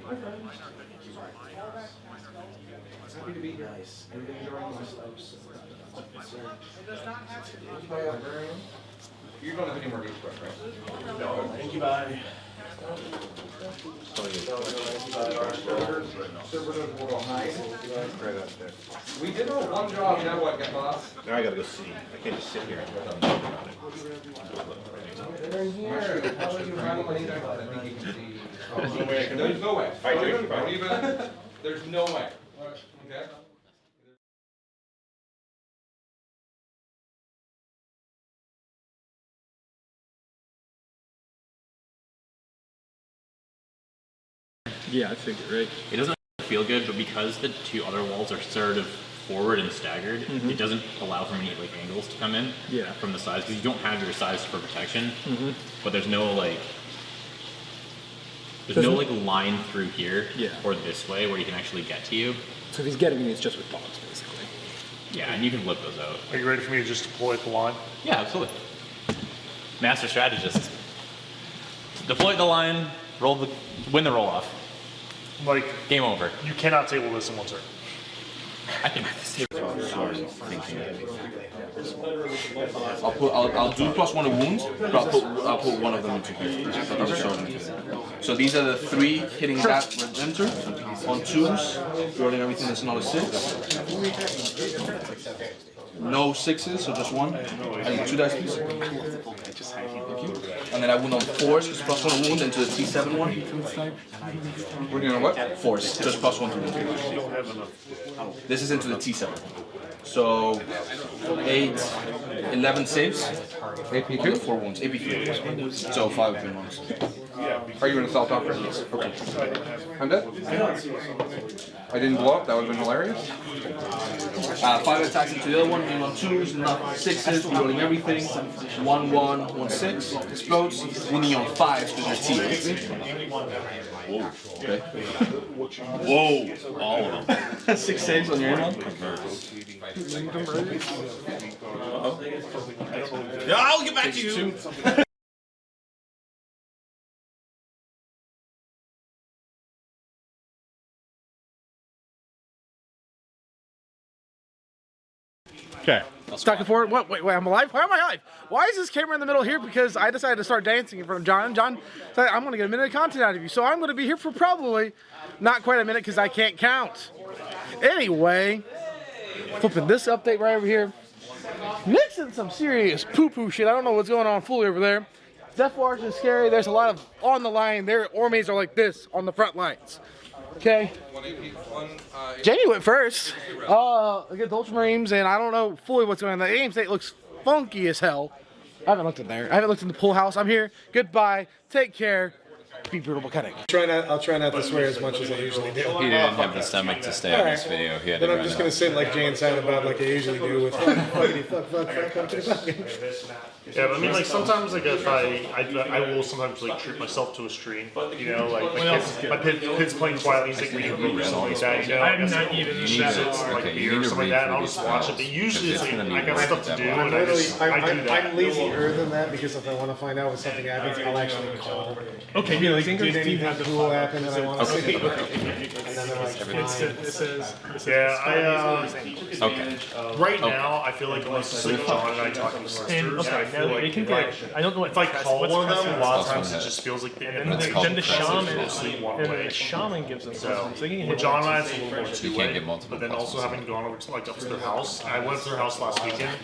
Happy to be here. Nice. And enjoying myself. You don't have any more games, right? No. Thank you, bye. We did one job, now what, get boss? Now I gotta go see. I can't just sit here and talk about it. They're in here. How are you running? I think you can see. There's no way. Don't even. There's no way. Okay. Yeah, I figured, right? It doesn't feel good, but because the two other walls are sort of forward and staggered, it doesn't allow for many like angles to come in from the sides, because you don't have your sides for protection. But there's no like no like line through here or this way where you can actually get to you. So if he's getting me, it's just with bombs, basically. Yeah, and you can flip those out. Are you ready for me to just deploy the line? Yeah, absolutely. Master strategist. Deploy the line, win the roll off. Like, game over. You cannot table this in one turn. I can. I'll do +1 to wounds, but I'll put one of them into here. So these are the 3 hitting that red enter. On 2s, rolling everything that's not a 6. No 6s, so just 1. I need 2 dice, please. Thank you. And then I wound on 4s, just +1 wound into the T7 one. We're doing what? 4s, just +1 to wound. This is into the T7. So 8, 11 saves. AP2? 4 wounds. AP3. So 5 of them ones. Are you an assault officer? Yes. Okay. I'm dead. I didn't blow up, that would have been hilarious. 5 attacks into the other one, on 2s, not 6s, rolling everything. 1, 1, 1, 6, explodes. Winning on 5s because they're T8. Whoa. Okay. Whoa. All of them. 6 saves on your aim one. Yeah, I'll get back to you. Okay. Back and forth. What? Wait, I'm alive? Why am I alive? Why is this camera in the middle here? Because I decided to start dancing in front of John. John said, I'm going to get a minute of content out of you. So I'm going to be here for probably not quite a minute because I can't count. Anyway, flipping this update right over here. Mixing some serious poo-poo shit. I don't know what's going on fully over there. Death Watch is scary. There's a lot of on the line. Their armies are like this on the front lines. Okay. Jamie went first against Ultramarines, and I don't know fully what's going on. The aim state looks funky as hell. I haven't looked in there. I haven't looked in the pool house. I'm here. Goodbye. Take care. Be brutal cutting. I'll try not to swear as much as I usually do. He didn't have the stomach to stay on this video. He had Then to I'm just going to sit like Jay and Silent Bob like I usually do with Yeah, but I mean, like sometimes, like if I will sometimes like treat myself to a stream. You know, like my kid's playing Twilight, he's like reading a book or something like that. You know, I'm not even like beer or something like that. And I'll just watch it. But usually it's like I got stuff to do, and I do that. I'm lazier than that because if I want to find out when something happens, I'll actually call. Okay, Be like, did anything cool happen that I want to see? And then they're like, okay. Right now, I feel like unless it's like John and I talking to sisters, I feel like I don't know what if I call one of them, a lot of times it just feels like then the shaman gives them so. With John and I, it's a little more two-way. But then also having gone over to like up to their house, I went to their house last weekend,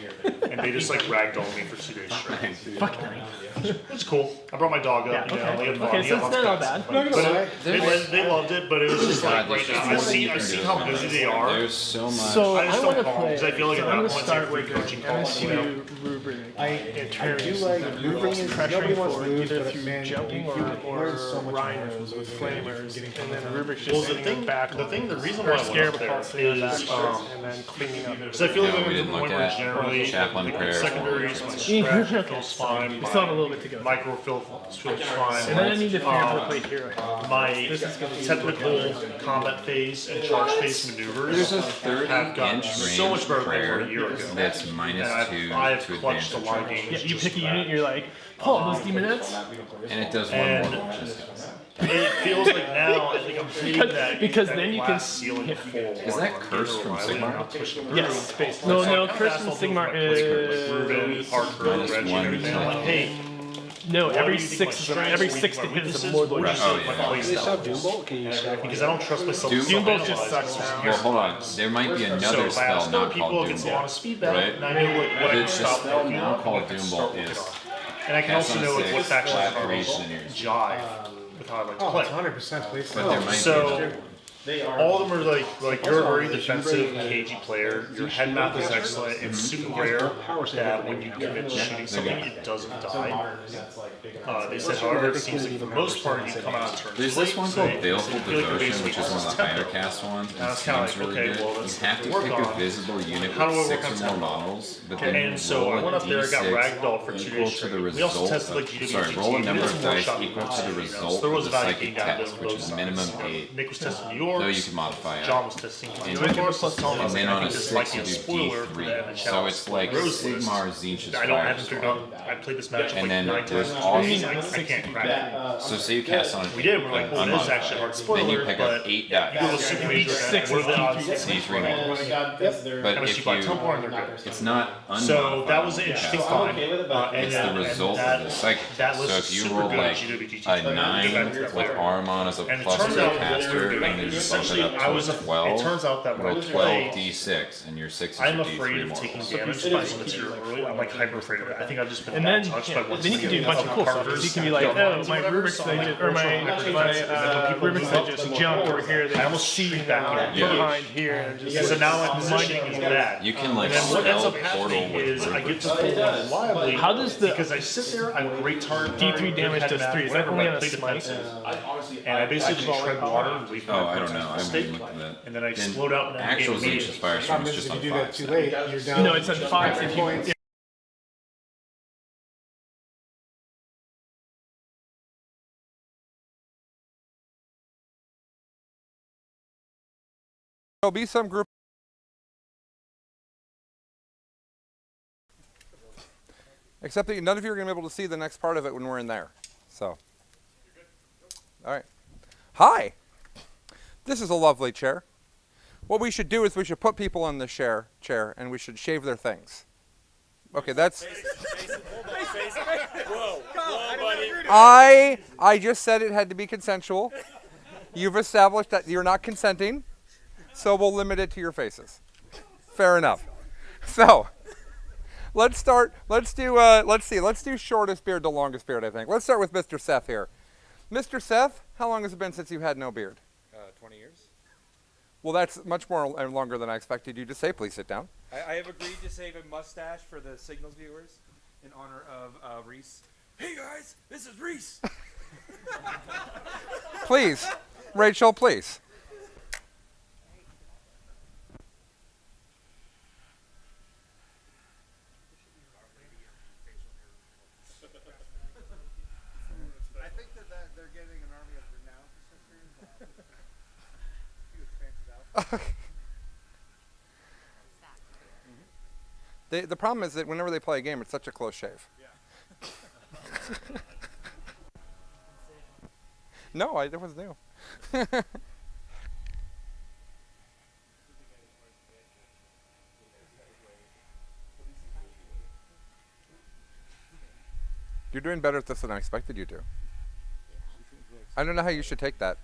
and they just like ragdolled me for 2 days straight. Fuck. It's cool. I brought my dog up. You know, they had fun. Okay, so it's not bad. They loved it, but it was just like right now. I see how busy they are. There's so much. So I just I don't want to call play. because I feel like at that point it's like free with coaching call. MSU rubric. I do like moving. Nobody wants to lose, either but through man, jumping you or learn so much rhinos with flamers, and then rubric's just Well, the sitting thing, back. the reason why I went up there is and then cleaning up. because I feel like we I'm didn't to the look point where at generally chaplain like, prayers. secondaries, my stretch feels fine, We still have a little bit to go. micro feels fine. And then I need to figure out how to play hero. My technical combat phase and charge phase maneuvers There's a third have gotten inch so much better than they were prayer a year ago. that's minus And 2 I've to clutched a advantage. lot of games. Yeah, you just pick a that. unit, you're like, pull those demonettes. And it does one And more. it feels like now, I think Because then you can ceiling forward. Is that Curse from Sigmar? Yes. No, Curse from Sigmar is Ruben, Parker, Minus Reggie, one. everything. I'm like, hey, no. Every six to hit is a more than Right. Oh, yeah. Can you stop Doombolt? Can you stop? because I don't trust myself. to Doombolt self-analyze just sucks this. now. Well, hold on. There might be another So if I spell ask not other people, called it gets a lot of Doombolt. speed back, Right? and I know like what I The can stop spell working now on, called what I can start Doombolt working is on. And I can cast also on know six, what factions flat are creation in yours. jive with how I like to Oh, play. it's 100%, please. But there might be So another. all of them are like you're a very defensive, cagey player. Your head math is excellent. It's super rare that when you commit to shooting something, it doesn't die. They said, however, it seems like for the most part, you come out and turn. There's this one called Baleful Devotion, which is one of the higher cast ones. And I It was kinda seems like, really okay, good. well, You let's have to work pick on a visible unit how do I with work 6 on or more tempo? models, but then And so I roll went a up there, got d6 ragdolled for 2 equal days to the straight. We also result tested like of, GWGT. sorry, roll a We number did of some dice workshop equal to the so result there of was the a value psychic gain down test, which is minimum 8. Nick was testing New York. Though you can modify it. John was testing And New York. Plus telling us And then I on think a this 6 might be you a do spoiler for the D3. NHL So it's like Rose list. Sigmar, Zinch's I haven't figured out. Firestorm. I played this match And like then 9 there's times. also- I can't crack it. So say you cast on We did. We're like, well, it is actually hard. then you Spoiler, pick but up 8 you go to a dice. super major event. What are the odds? D3 models. But Unless if you buy you, Templar and they're good. it's not unmodified. So that was an interesting find. It's the result of the psychic. That So was if you super roll good like GWGT. a 9 with Armon as a And it plus turns to out caster, and then you bump it essentially up I to was a 12, it turns out that when I roll play 12 d6, and your 6 is I'm your afraid d3 of taking mortals. damage by some material early. I'm like hyper afraid of it. I think I've just been And bad then, touched by what's then you can do a bunch of cool stuff. You can be like, oh, my Rubik's they just, or my Rubik's they just jumped over here. They I almost shoot back in. behind here and just. So now my positioning is bad. You can like And then what ends spell up portal happening with is I get to Rubik's. pull one wildly. How does the because I sit there, I'm great target. D3 damage does 3? Is that only on a smite? And I basically just tread water and wait for Oh, my I don't opponent know. I to haven't mistake. looked at that. And then I Then explode out and actual get Zinch's immediate. Firestorm Problem is is, just if on you do 5. that too late, you're down. No, it's on 5 if you. points. There'll be some group. Except that none of you are going to be able to see the next part of it when we're in there. So. All right. Hi. This is a lovely chair. What we should do is we should put people in the chair and we should shave their things. Okay, that's. I just said it had to be consensual. You've established that you're not consenting, so we'll limit it to your faces. Fair enough. So, let's start. Let's do shortest beard to longest beard, I think. Let's start with Mr. Seth here. Mr. Seth, how long has it been since you've had no beard? 20 years. Well, that's much more longer than I expected you to say. Please sit down. I have agreed to save a mustache for the Signals viewers in honor of Reese. Hey guys, this is Reese. Please, Rachel, please. I think that they're getting an army of renowned sisters. The problem is that whenever they play a game, it's such a close shave. Yeah. No, it was new. You're doing better at this than I expected you to. I don't know how you should take that.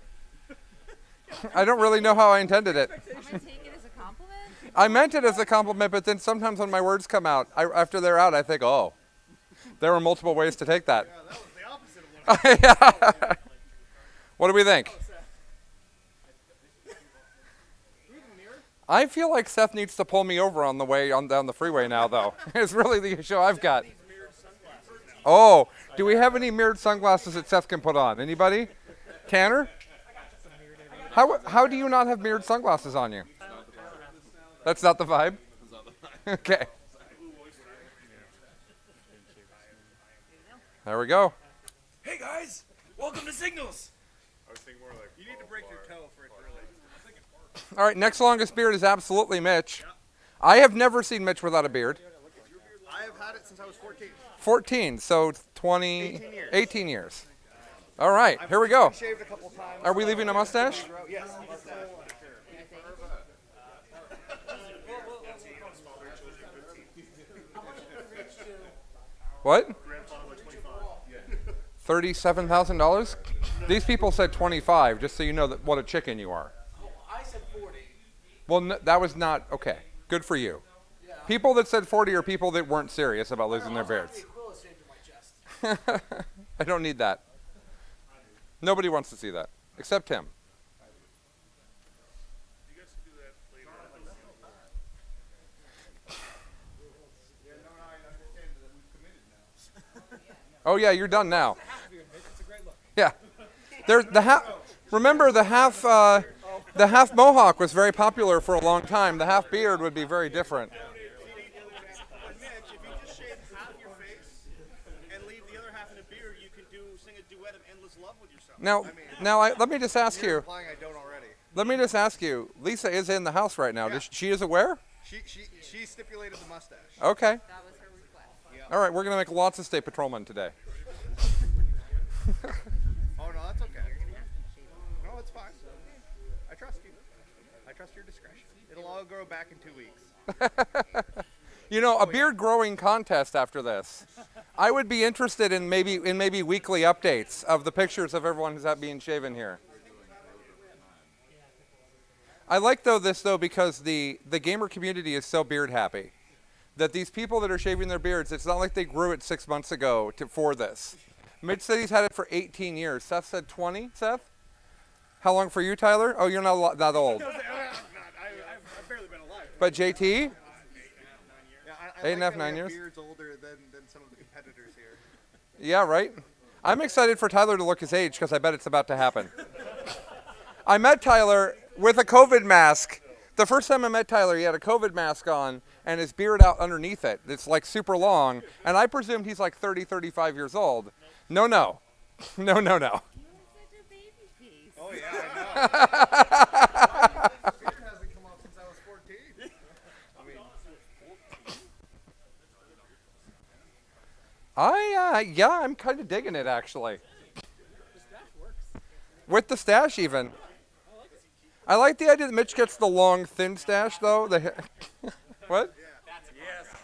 I don't really know how I intended it. I'm gonna take it as a compliment. I meant it as a compliment, but then sometimes when my words come out, after they're out, I think, oh, there were multiple ways to take that. Yeah, that was the opposite of what Yeah. What do we think? I feel like Seth needs to pull me over on the way down the freeway now, though. It's really the issue I've got. Oh, do we have any mirrored sunglasses that Seth can put on? Anybody? Tanner? How do you not have mirrored sunglasses on you? That's not the vibe? Okay. There we go. Hey guys, welcome to Signals. I was thinking more like, you need to break your toe for it to really. All right, next longest beard is absolutely Mitch. I have never seen Mitch without a beard. I have had it since I was 14. 14, so 20, 18 years. 18 years. All right, here we go. Shaved a couple times. Are we leaving a mustache? Yes, mustache. What? $37,000? These people said 25, just so you know that what a chicken you are. I said 40. Well, that was not okay. Good for you. People that said 40 are people that weren't serious about losing their beards. I don't need that. Nobody wants to see that, except him. Oh yeah, you're done now. Yeah, there's the half. Remember the half mohawk was very popular for a long time. The half beard would be very different. Mitch, if you just shave half your face and leave the other half in a beard, you can sing a duet of Endless Love with yourself. Let me just ask you. Implying I don't already. Let me just ask you. Lisa is in the house right now. Yeah. She is aware? She stipulated the mustache. Okay. That was her request. Yeah. All right, we're gonna make lots of state patrolmen today. Oh no, that's okay. No, it's fine. I trust you. I trust your discretion. It'll all grow back in 2 weeks. You know, a beard growing contest after this. I would be interested in maybe weekly updates of the pictures of everyone who's being shaven here. I like this because the gamer community is so beard happy that these people that are shaving their beards, it's not like they grew it 6 months ago for this. Mitch said he's had it for 18 years. Seth said 20. Seth? How long for you, Tyler? Oh, you're not that old. I've barely been alive. But JT? Yeah, I 8.5, like 9 years? beards older than some of the competitors here. Yeah, right? I'm excited for Tyler to look his age because I bet it's about to happen. I met Tyler with a COVID mask. The first time I met Tyler, he had a COVID mask on and his beard out underneath it. It's like super long. And I presumed he's like 30, 35 years old. No. No. You're such a baby face. Oh yeah, I know. Beard hasn't come off since I was 14. I'm kind of digging it actually. The stash works. With the stash even. I like the idea that Mitch gets the long, thin stash though. What?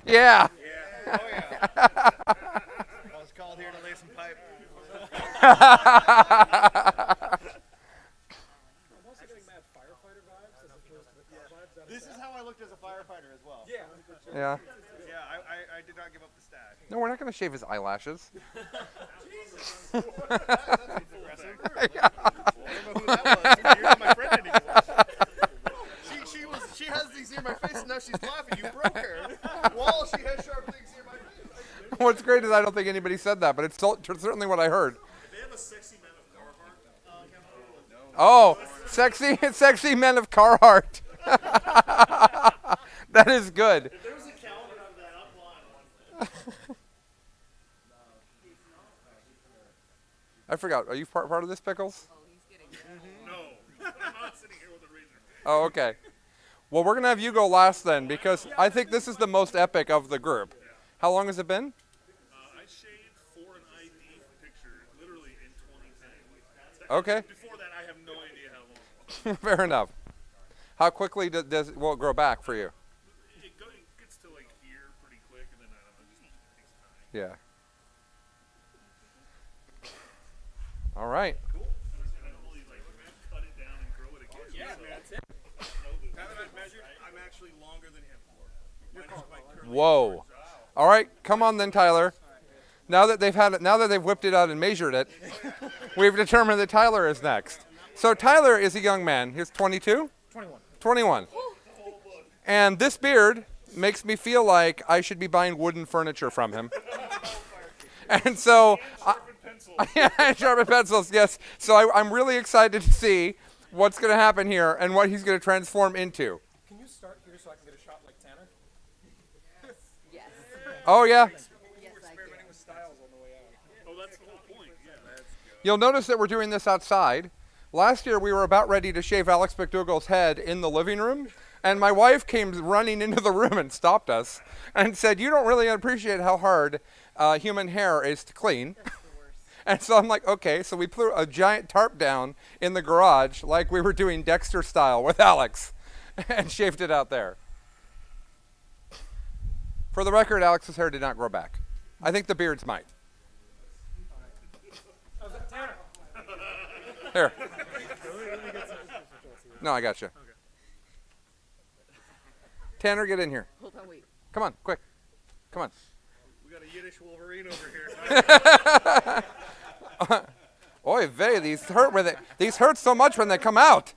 Yeah. Oh yeah. I was called here to lay some pipe. I'm also getting mad firefighter vibes as opposed to the car vibes. This is how I looked as a firefighter as well. Yeah. Yeah. Yeah, I did not give up the stash. No, we're not going to shave his eyelashes. Jesus. That's aggressive. I don't know who that was. You're not my friend anymore. She has things near my face and now she's laughing. You broke her. While she has sharp things near my face. What's great is I don't think anybody said that, but it's certainly what I heard. They have a sexy man of Carhartt. Oh, sexy men of Carhartt. That is good. If there was a calendar of that, I'm blind. I forgot. Are you part of this, Pickles? Oh, he's getting it. No, I'm not sitting here with a razor. Oh, okay. Well, we're going to have you go last then because I think this is the most epic of the group. How long has it been? I shaved for an ID picture literally in 2010. Okay. Before that, I have no idea how long. Fair enough. How quickly will it grow back for you? It gets to like here pretty quick, and then I don't know, it just takes time. Yeah. All right. Cool. I don't really like cut it down and grow it again. Yeah, that's it. Now that I've measured, I'm actually longer than him. Whoa. All right, come on then, Tyler. Now that they've whipped it out and measured it, we've determined that Tyler is next. So Tyler is a young man. He's 22? 21. 21. And this beard makes me feel like I should be buying wooden furniture from him. And so, sharpened pencils, yes. So I'm really excited to see what's going to happen here and what he's going to transform into. Can you start here so I can get a shot like Tanner? Yes. Oh, yeah. Yes, I can. With styles on the way out. Oh, that's the whole point. Yeah. You'll notice that we're doing this outside. Last year, we were about ready to shave Alex McDougall's head in the living room, and my wife came running into the room and stopped us and said, "You don't really appreciate how hard human hair is to clean." And so I'm like, okay, so we put a giant tarp down in the garage like we were doing Dexter style with Alex and shaved it out there. For the record, Alex's hair did not grow back. I think the beards might. Here. No, I got you. Tanner, get in here. Hold on, wait. Come on, quick. Come on. We got a Yiddish Wolverine over here. Oy vey, these hurt so much when they come out.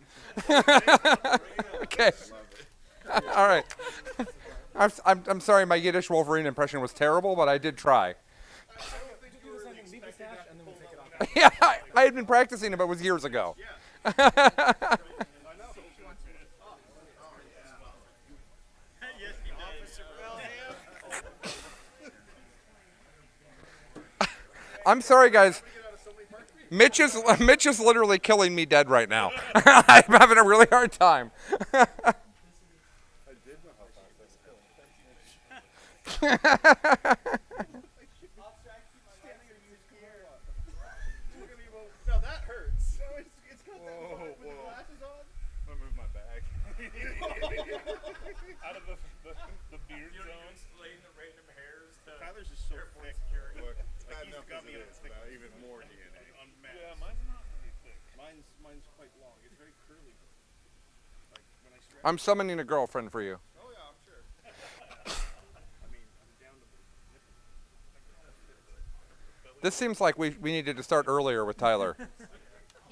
Okay. All right. I'm sorry, my Yiddish Wolverine impression was terrible, but I did try. Yeah, I had been practicing it, but it was years ago. I'm sorry, guys. Mitch is literally killing me dead right now. I'm having a really hard time. Now that hurts. It's got that with the glasses on. I'm gonna move my bag. Out of the beard zone. Explain the random hairs to Tyler's just so thick. Look, Like he's got me even more DNA. unmatched. Yeah, mine's not really thick. Mine's quite long. It's very curly. Like when I stretch. I'm summoning a girlfriend for you. Oh yeah, I'm sure. I mean, I'm down to the nipple. This seems like we needed to start earlier with Tyler. He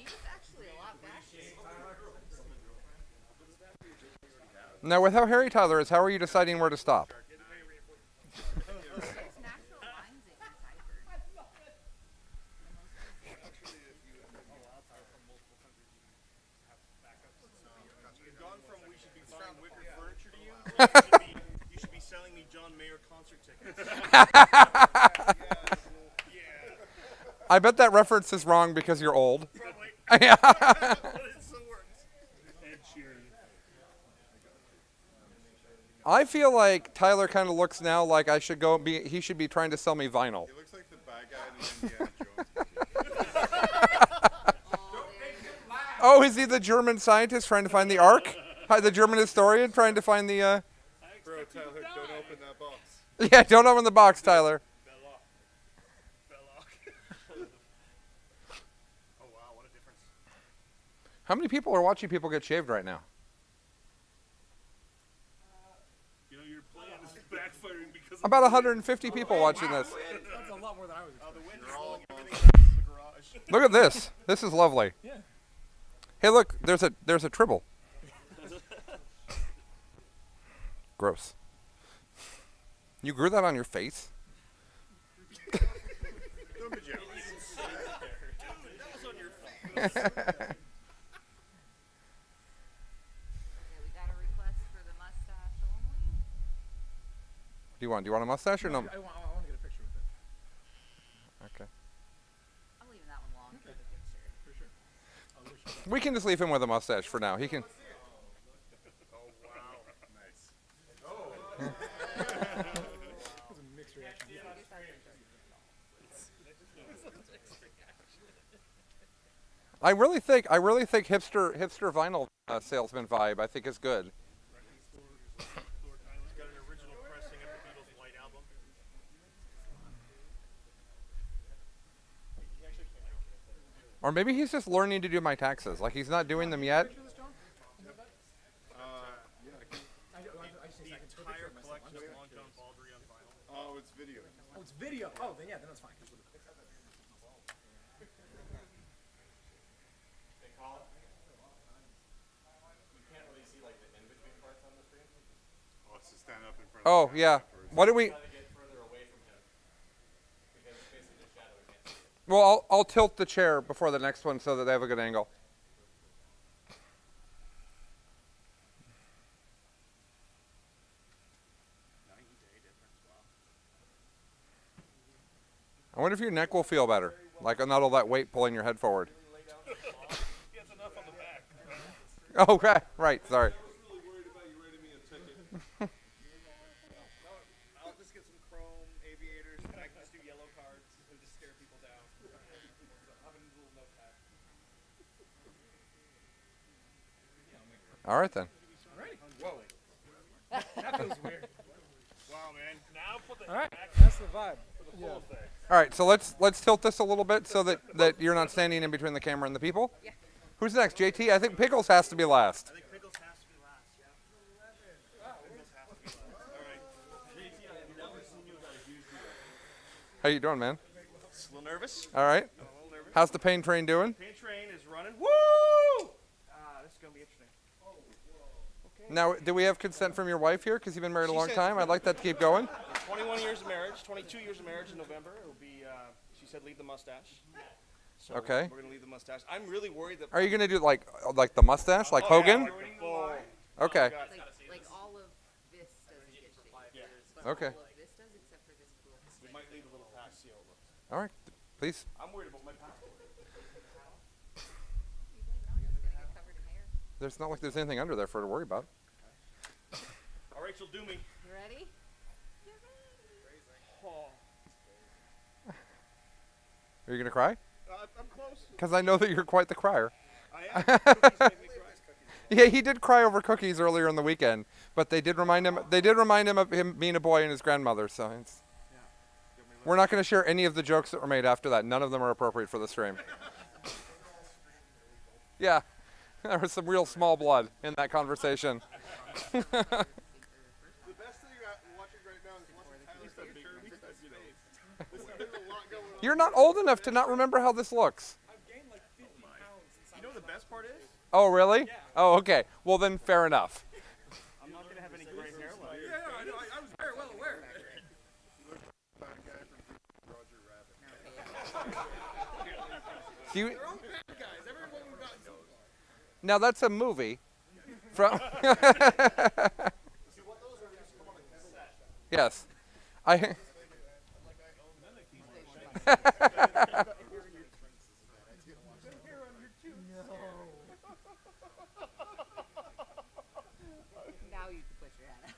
was actually a lot faster. Now, with how hairy Tyler is, how are you deciding where to stop? Natural lines in your diaper. You've gone from we should be buying wicker furniture to you should be selling me John Mayer concert tickets. I bet that reference is wrong because you're old. Probably. Yeah. But it still works. Ed Sheeran. I feel like Tyler kind of looks now like he should be trying to sell me vinyl. He looks like the bad guy in Indiana Jones. Oh, is he the German scientist trying to find the Ark? The German historian trying to find the... Bro, Tyler, don't open that box. Yeah, don't open the box, Tyler. Oh wow, what a difference. How many people are watching people get shaved right now? You know, your plan is backfiring because About 150 people watching this. That's a lot more than I was expecting. the wind's blowing everything back to the garage. Look at this. This is lovely. Yeah. Hey, look, there's a tribble. Gross. You grew that on your face? That was on your face. Okay, we got a request for the mustache only. Do you want a mustache or no? I want to get a picture with it. Okay. I'm leaving that one long for the picture. For sure. We can just leave him with a mustache for now. He can. Oh, wow. Nice. That's a mixed reaction. I really think hipster vinyl salesman vibe I think is good. He's got an original pressing of the Beatles' White Album. Or maybe he's just learning to do my taxes. Like he's not doing them yet. The entire collection of Long John Baldry on vinyl. Oh, it's video. Oh, it's video. Oh, then yeah, then that's fine. Oh, it's to stand up in front Oh of the yeah. camera. What do we? Well, I'll tilt the chair before the next one so that they have a good angle. I wonder if your neck will feel better, like not all that weight pulling your head forward. He has enough on the back. Okay, right. Sorry. I'll just get some chrome aviators and I can just do yellow cards and just stare people down. All right then. Whoa. That feels weird. Wow, man. Now put the All right, that's the vibe. full thing. All right, so let's tilt this a little bit so that you're not standing in between the camera and the people. Yeah. Who's next? JT? I think Pickles has to be last. I think Pickles has to be last, yeah. Pickles has to be last. All right. JT, I have never seen you guys use these. How you doing, man? Just a little nervous. All right. A little nervous. How's the pain train doing? Pain train is running. Woo! This is going to be interesting. Okay. Now, do we have consent from your wife here? Because you've been married a long time. I'd like that to keep going. 21 years of marriage, 22 years of marriage in November. It'll be, she said, leave the mustache. So Okay. We're going to leave the mustache. I'm really worried that. Are you gonna do like the mustache, like Hogan? Oh, Okay. Like all of this doesn't get shaved. Yeah. But Okay. all of this does except for this pool. We might leave a little patch, see how it looks. All right. Please. I'm worried about my passport. There's not like there's anything under there for her to worry about. All right, she'll do me. You ready? Oh. Are you gonna cry? I'm close. Because I know that you're quite the crier. I am. Cookies make me cry. Yeah, he did cry over cookies earlier in the weekend, but they did remind him. They did remind him of him being a boy and his grandmother. So it's, we're not going to share any of the jokes that were made after that. None of them are appropriate for the stream. Yeah, there was some real small blood in that conversation. The best thing watching right now is watching Tyler start picture because there's a lot going on. You're not old enough to not remember how this looks. I've gained like 50 pounds. You know what the best part is? Oh, really? Oh, okay. Well, then fair enough. I'm not going to have any gray hair left. Yeah, I know. I was very well aware. Do you, now that's a movie. From yes, I. Now you can put your hand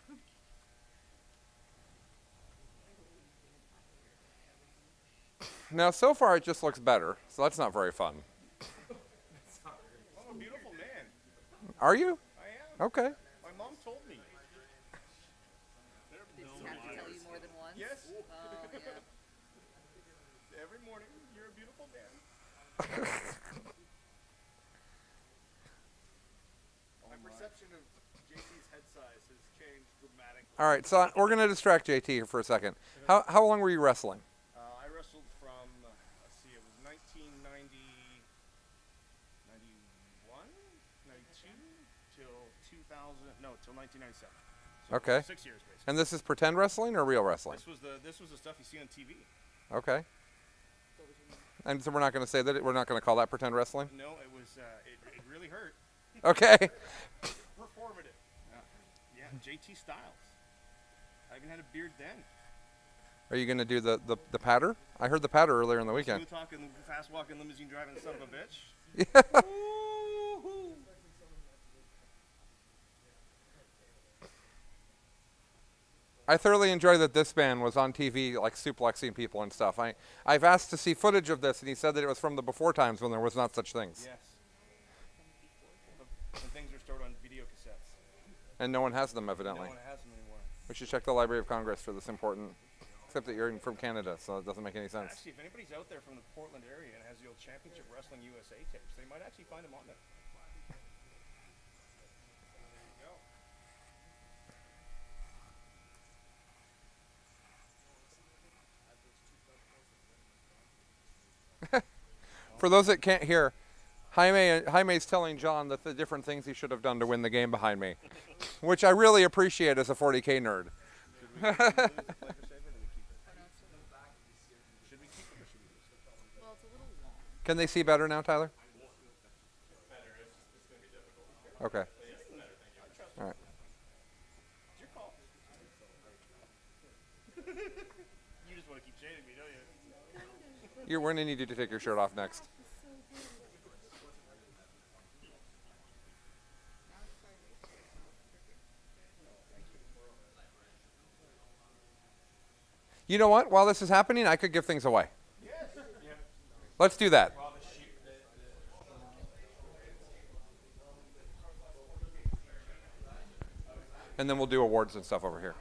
up. Now so far it just looks better, so that's not very fun. I'm a beautiful man. Are you? I am. Okay. My mom told me. Did she have to tell you more than once? Yes. Oh, yeah. Every morning, you're a beautiful man. My perception of JT's head size has changed dramatically. All right, so we're gonna distract JT here for a second. How long were you wrestling? I wrestled from, let's see, it was 1990, 91, 92 till 2000, no, till 1997. So Okay. 6 years basically. And this is pretend wrestling or real wrestling? This was the stuff you see on TV. Okay. And so we're not going to say that we're not going to call that pretend wrestling? No, it was, it really hurt. Okay. Performative. Yeah, JT Styles. I even had a beard then. Are you going to do the patter? I heard the patter earlier in the weekend. Smooth talking, fast walking, limousine driving son of a bitch. Yeah. Woo-hoo. I thoroughly enjoy that this man was on TV, like suplexing people and stuff. I've asked to see footage of this, and he said that it was from the before times when there was not such things. Yes. When things were stored on video cassettes. And no one has them, evidently. No one has them anymore. We should check the Library of Congress for this important, except that you're from Canada, so it doesn't make any sense. Actually, if anybody's out there from the Portland area and has the old Championship Wrestling USA tapes, they might actually find them on there. For those that can't hear, Jaime's telling John that the different things he should have done to win the game behind me, which I really appreciate as a 40K nerd. Well, it's a little long. Can they see better now, Tyler? Okay. All right. It's your call. You just want to keep shading me, don't you? We're going to need you to take your shirt off next. You know what? While this is happening, I could give things away. Yes. Yeah. Let's do that. and then we'll do awards and stuff over here.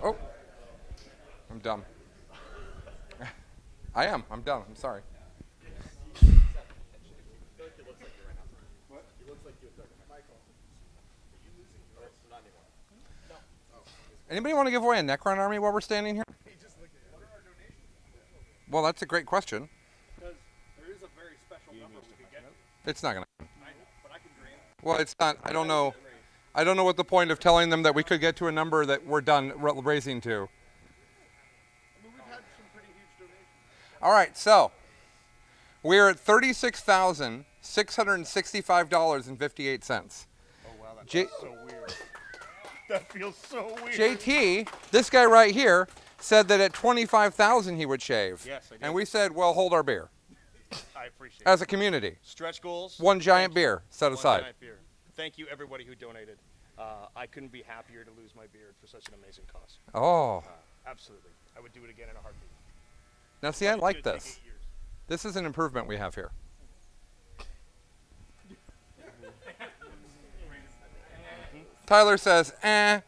Oh, I'm dumb. I am. I'm dumb. I'm sorry. Anybody want to give away a Necron army while we're standing here? Well, that's a great question. Because there is a very special number we could get. It's not gonna. I know, but I can drain it. Well, it's not. I don't know. I don't know what the point of telling them that we could get to a number that we're done raising to. I mean, we've had some pretty huge donations. All right, so we're at $36,665.58. Oh wow, that feels so weird. That feels so weird. JT, this guy right here, said that at 25,000 he would shave. Yes, I did. And we said, well, hold our beer. I appreciate it. As a community. Stretch goals. One giant beer set One aside. giant beer. Thank you, everybody who donated. I couldn't be happier to lose my beard for such an amazing cause. Oh. Absolutely. I would do it again in a heartbeat. Now, see, I like It's gonna this. take 8 years. This is an improvement we have here. Tyler says,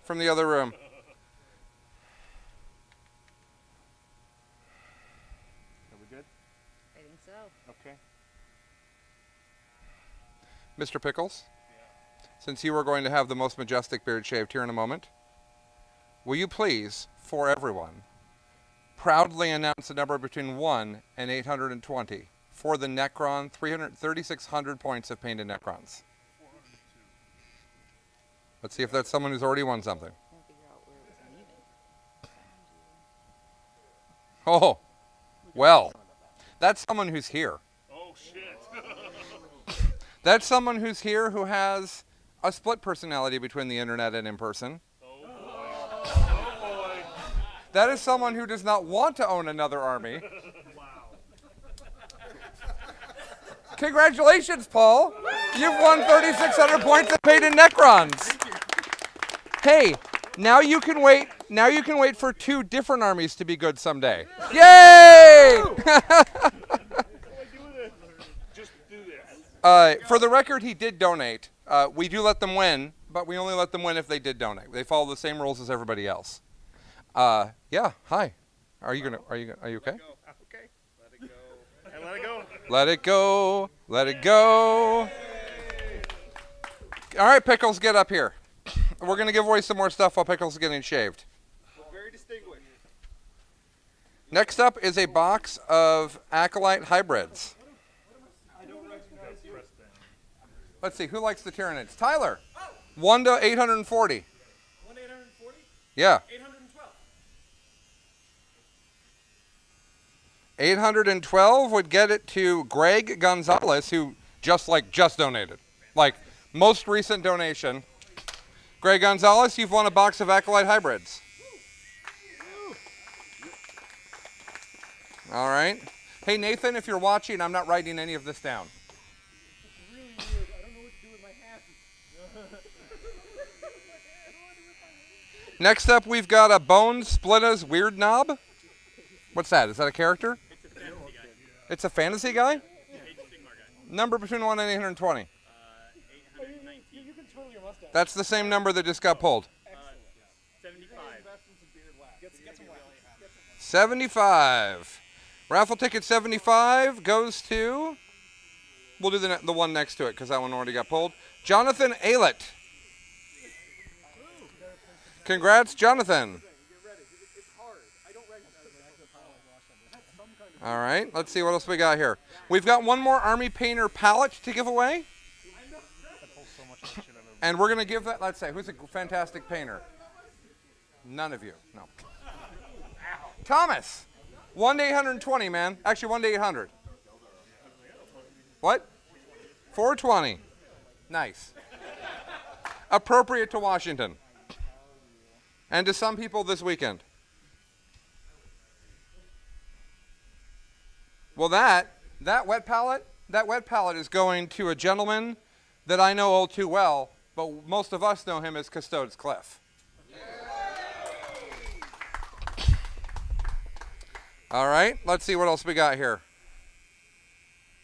from the other room. Are we good? I think so. Okay. Mr. Pickles, since you are going to have the most majestic beard shaved here in a moment, will you please, for everyone, proudly announce a number between 1 and 820 for the Necron, 3,600 points of painted Necrons. Let's see if that's someone who's already won something. Oh, well, that's someone who's here. Oh, shit. That's someone who's here who has a split personality between the internet and in person. Oh, boy. That is someone who does not want to own another army. Congratulations, Paul. You've won 3,600 points of painted Necrons. Hey, now you can wait. Now you can wait for 2 different armies to be good someday. Yay! Just do this. For the record, he did donate. We do let them win, but we only let them win if they did donate. They follow the same rules as everybody else. Yeah. Hi. Are you okay? Okay. Let it go. And let it go. Let it go. Let it go. All right, Pickles, get up here. We're going to give away some more stuff while Pickles is getting shaved. Very distinguished. Next up is a box of Acolyte hybrids. Let's see, who likes the Tyranids? Tyler. 1 to 840. 1 840? Yeah. 812. 812 would get it to Greg Gonzalez, who just donated. Like, most recent donation. Greg Gonzalez, you've won a box of Acolyte hybrids. All right. Hey, Nathan, if you're watching, I'm not writing any of this down. Next up, we've got a Bone Splitta's Weird Knob. What's that? Is that a character? It's a fantasy guy? Number between 1 and 820. That's the same number that just got pulled. 75. Raffle ticket 75 goes to, we'll do the one next to it because that one already got pulled. Jonathan Aylett. Congrats, Jonathan. All right, let's see what else we got here. We've got one more Army Painter palette to give away. And we're going to give that, let's say, who's a fantastic painter? None of you. No. Thomas. 1 to 820, man. Actually, 1 to 800. What? 420. Nice. Appropriate to Washington. And to some people this weekend. Well, that wet palette is going to a gentleman that I know all too well, but most of us know him as Custodes Cliff. All right, let's see what else we got here.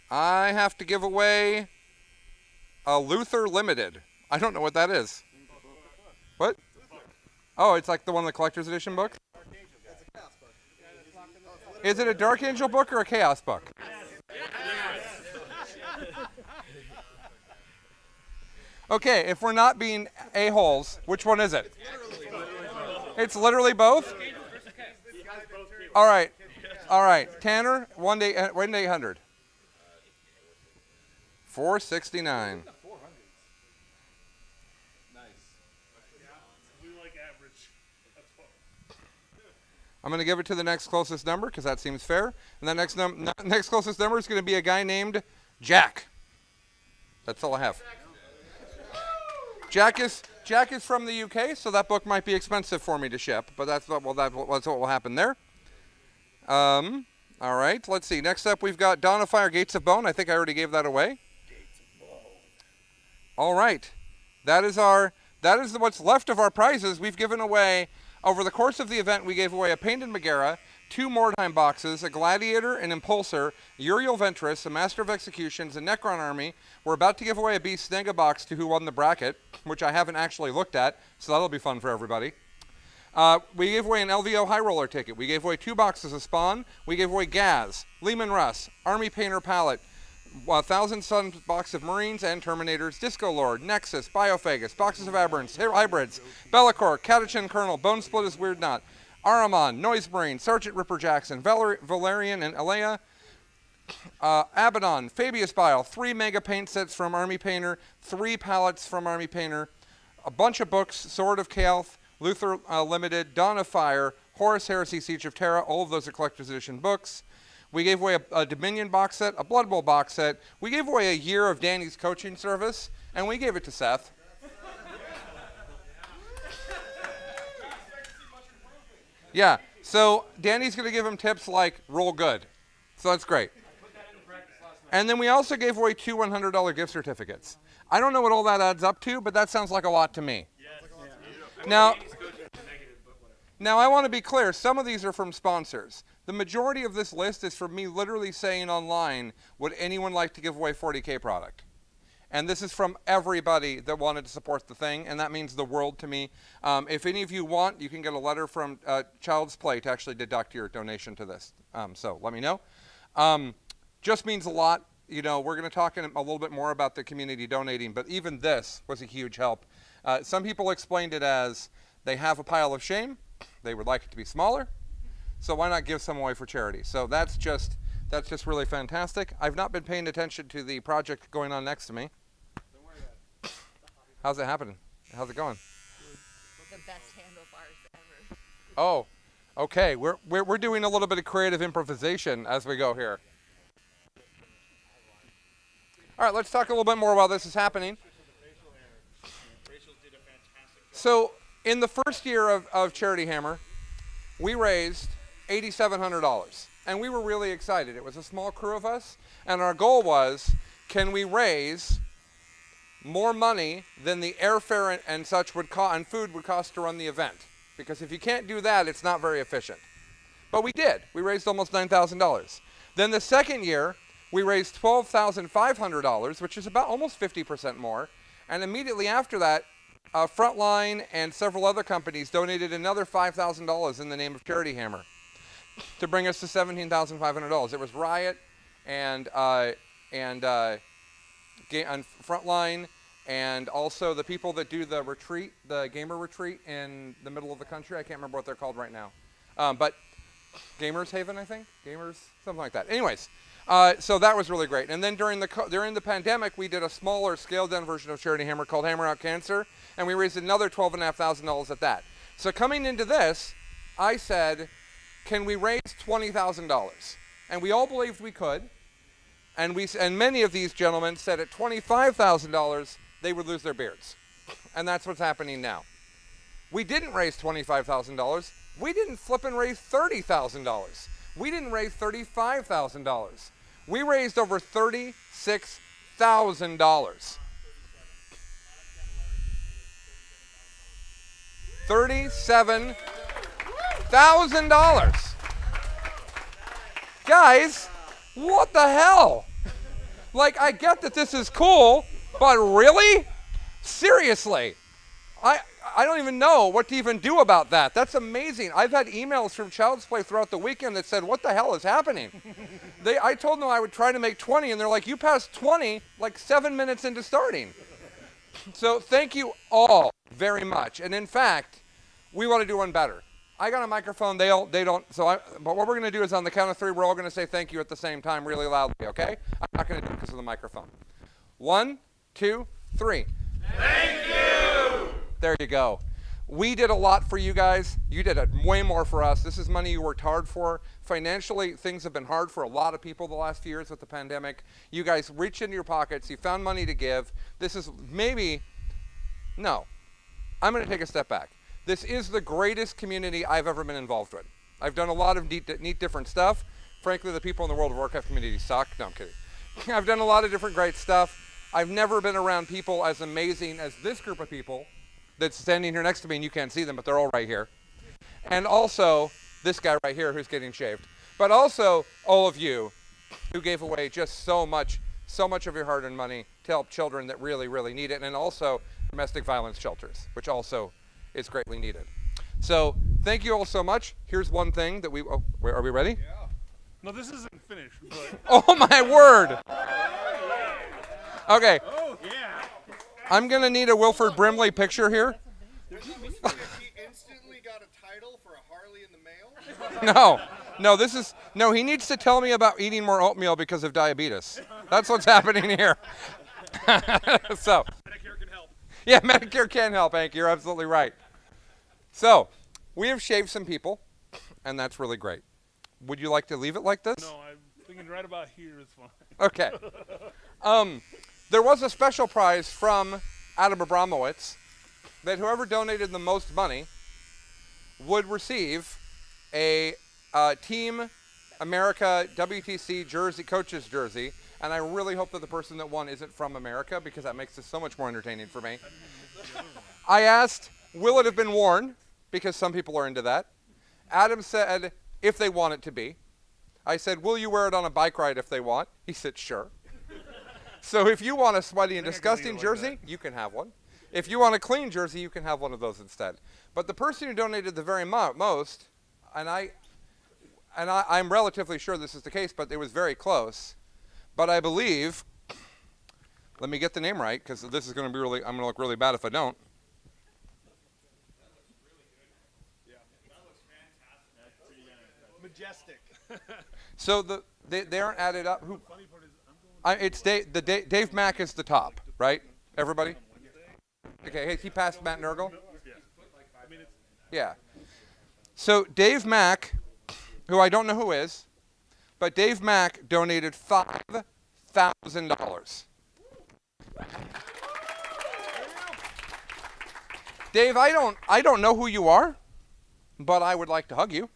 I have to give away a Luther Limited. I don't know what that is. What? Oh, it's like the one of the collector's edition book? Is it a Dark Angel book or a Chaos book? Okay, if we're not being a-holes, which one is it? It's literally both? All right. All right. Tanner, 1 to 800. 469. I'm going to give it to the next closest number because that seems fair. And the next closest number is going to be a guy named Jack. That's all I have. Jack is from the UK, so that book might be expensive for me to ship, but that's what will happen there. All right, let's see. Next up, we've got Dawn of Fire, Gates of Bone. I think I already gave that away. All right, that is what's left of our prizes. We've given away, over the course of the event, we gave away a Painted Megara, 2 Mordheim boxes, a Gladiator, an Impulsor, Uriel Ventress, a Master of Executions, a Necron Army. We're about to give away a Beast Snega box to who won the bracket, which I haven't actually looked at, so that'll be fun for everybody. We gave away an LVO High Roller ticket. We gave away 2 boxes of Spawn. We gave away Gaz, Lehman Russ, Army Painter Palette, 1,000 Suns box of Marines and Terminators, Disco Lord, Nexus, Biophagus, boxes of Aberrants, Hybrids, Bellicor, Catachin Colonel, Bone Split is Weird Knot, Aramon, Noisebrain, Sergeant Ripper Jackson, Valerian and Alea, Abaddon, Fabius Bile, 3 mega paint sets from Army Painter, 3 palettes from Army Painter, a bunch of books, Sword of Kael'th, Luther Limited, Dawn of Fire, Horus Heresy, Siege of Terra, all of those are collector's edition books. We gave away a Dominion box set, a Blood Bowl box set. We gave away a year of Danny's coaching service, and we gave it to Seth. Yeah, so Danny's going to give him tips like roll good. So that's great. And then we also gave away 2 $100 gift certificates. I don't know what all that adds up to, but that sounds like a lot to me. Now I want to be clear. Some of these are from sponsors. The majority of this list is from me literally saying online, would anyone like to give away 40K product? And this is from everybody that wanted to support the thing, and that means the world to me. If any of you want, you can get a letter from Child's Play to actually deduct your donation to this. So let me know. Just means a lot. You know, we're going to talk a little bit more about the community donating, but even this was a huge help. Some people explained it as they have a pile of shame. They would like it to be smaller. So why not give some away for charity? So that's just really fantastic. I've not been paying attention to the project going on next to me. Don't worry about it. How's it happening? How's it going? The best handlebars ever. Oh, okay. We're doing a little bit of creative improvisation as we go here. All right, let's talk a little bit more while this is happening. So in the first year of Charity Hammer, we raised $8,700, and we were really excited. It was a small crew of us, and our goal was, can we raise more money than the airfare and such would cost, and food would cost to run the event? Because if you can't do that, it's not very efficient. But we did. We raised almost $9,000. Then the second year, we raised $12,500, which is about almost 50% more. And immediately after that, Frontline and several other companies donated another $5,000 in the name of Charity Hammer to bring us to $17,500. It was Riot and Frontline, and also the people that do the retreat, the gamer retreat in the middle of the country. I can't remember what they're called right now. But Gamers Haven, I think? Gamers, something like that. Anyways, So that was really great. And then during the pandemic, we did a smaller, scaled-down version of Charity Hammer called Hammer Out Cancer, and we raised another $12,500 at that. So coming into this, I said, can we raise $20,000? And we all believed we could. And many of these gentlemen said at $25,000, they would lose their beards. And that's what's happening now. We didn't raise $25,000. We didn't flip and raise $30,000. We didn't raise $35,000. We raised over $36,000. $37,000. Guys, what the hell? Like, I get that this is cool, but really? Seriously? I don't even know what to even do about that. That's amazing. I've had emails from Child's Play throughout the weekend that said, what the hell is happening? I told them I would try to make 20, and they're like, you passed 20 like 7 minutes into starting. So thank you all very much. And in fact, we want to do one better. I got a microphone, they don't, but what we're going to do is on the count of 3, we're all going to say thank you at the same time really loudly, okay? I'm not going to do it because of the microphone. 1, 2, 3. Thank you! There you go. We did a lot for you guys. You did way more for us. This is money you worked hard for. Financially, things have been hard for a lot of people the last few years with the pandemic. You guys reached into your pockets. You found money to give. This is no. I'm going to take a step back. This is the greatest community I've ever been involved with. I've done a lot of neat different stuff. Frankly, the people in the World of Warcraft community suck. No, I'm kidding. I've done a lot of different great stuff. I've never been around people as amazing as this group of people that's standing here next to me, and you can't see them, but they're all right here. And also, this guy right here who's getting shaved. But also, all of you who gave away just so much of your hard-earned money to help children that really, really need it, and also domestic violence shelters, which also is greatly needed. So, thank you all so much. Here's one thing that are we ready? Yeah. No, this isn't finished, but... Oh my word! Okay. Oh, yeah. I'm going to need a Wilford Brimley picture here. He instantly got a title for a Harley in the mail? No, he needs to tell me about eating more oatmeal because of diabetes. That's what's happening here. So, Medicare can help. Yeah, Medicare can help, Hank. You're absolutely right. So, we have shaved some people, and that's really great. Would you like to leave it like this? No, I'm thinking right about here is fine. Okay. There was a special prize from Adam Abramowitz that whoever donated the most money would receive a Team America WTC jersey, coach's jersey, and I really hope that the person that won isn't from America because that makes this so much more entertaining for me. I asked, will it have been worn? Because some people are into that. Adam said, if they want it to be. I said, will you wear it on a bike ride if they want? He said, sure. So if you want a sweaty and disgusting jersey, you can have one. If you want a clean jersey, you can have one of those instead. But the person who donated the very most, and I'm relatively sure this is the case, but it was very close. But I believe, let me get the name right, because this is going to be I'm going to look really bad if I don't. Majestic. So they aren't added up. Who? It's Dave Mack is the top, right? Everybody? Okay, hey, he passed Matt Nurgle? Yeah. So Dave Mack, who I don't know who is, but Dave Mack donated $5,000. Dave, I don't know who you are, but I would like to hug you.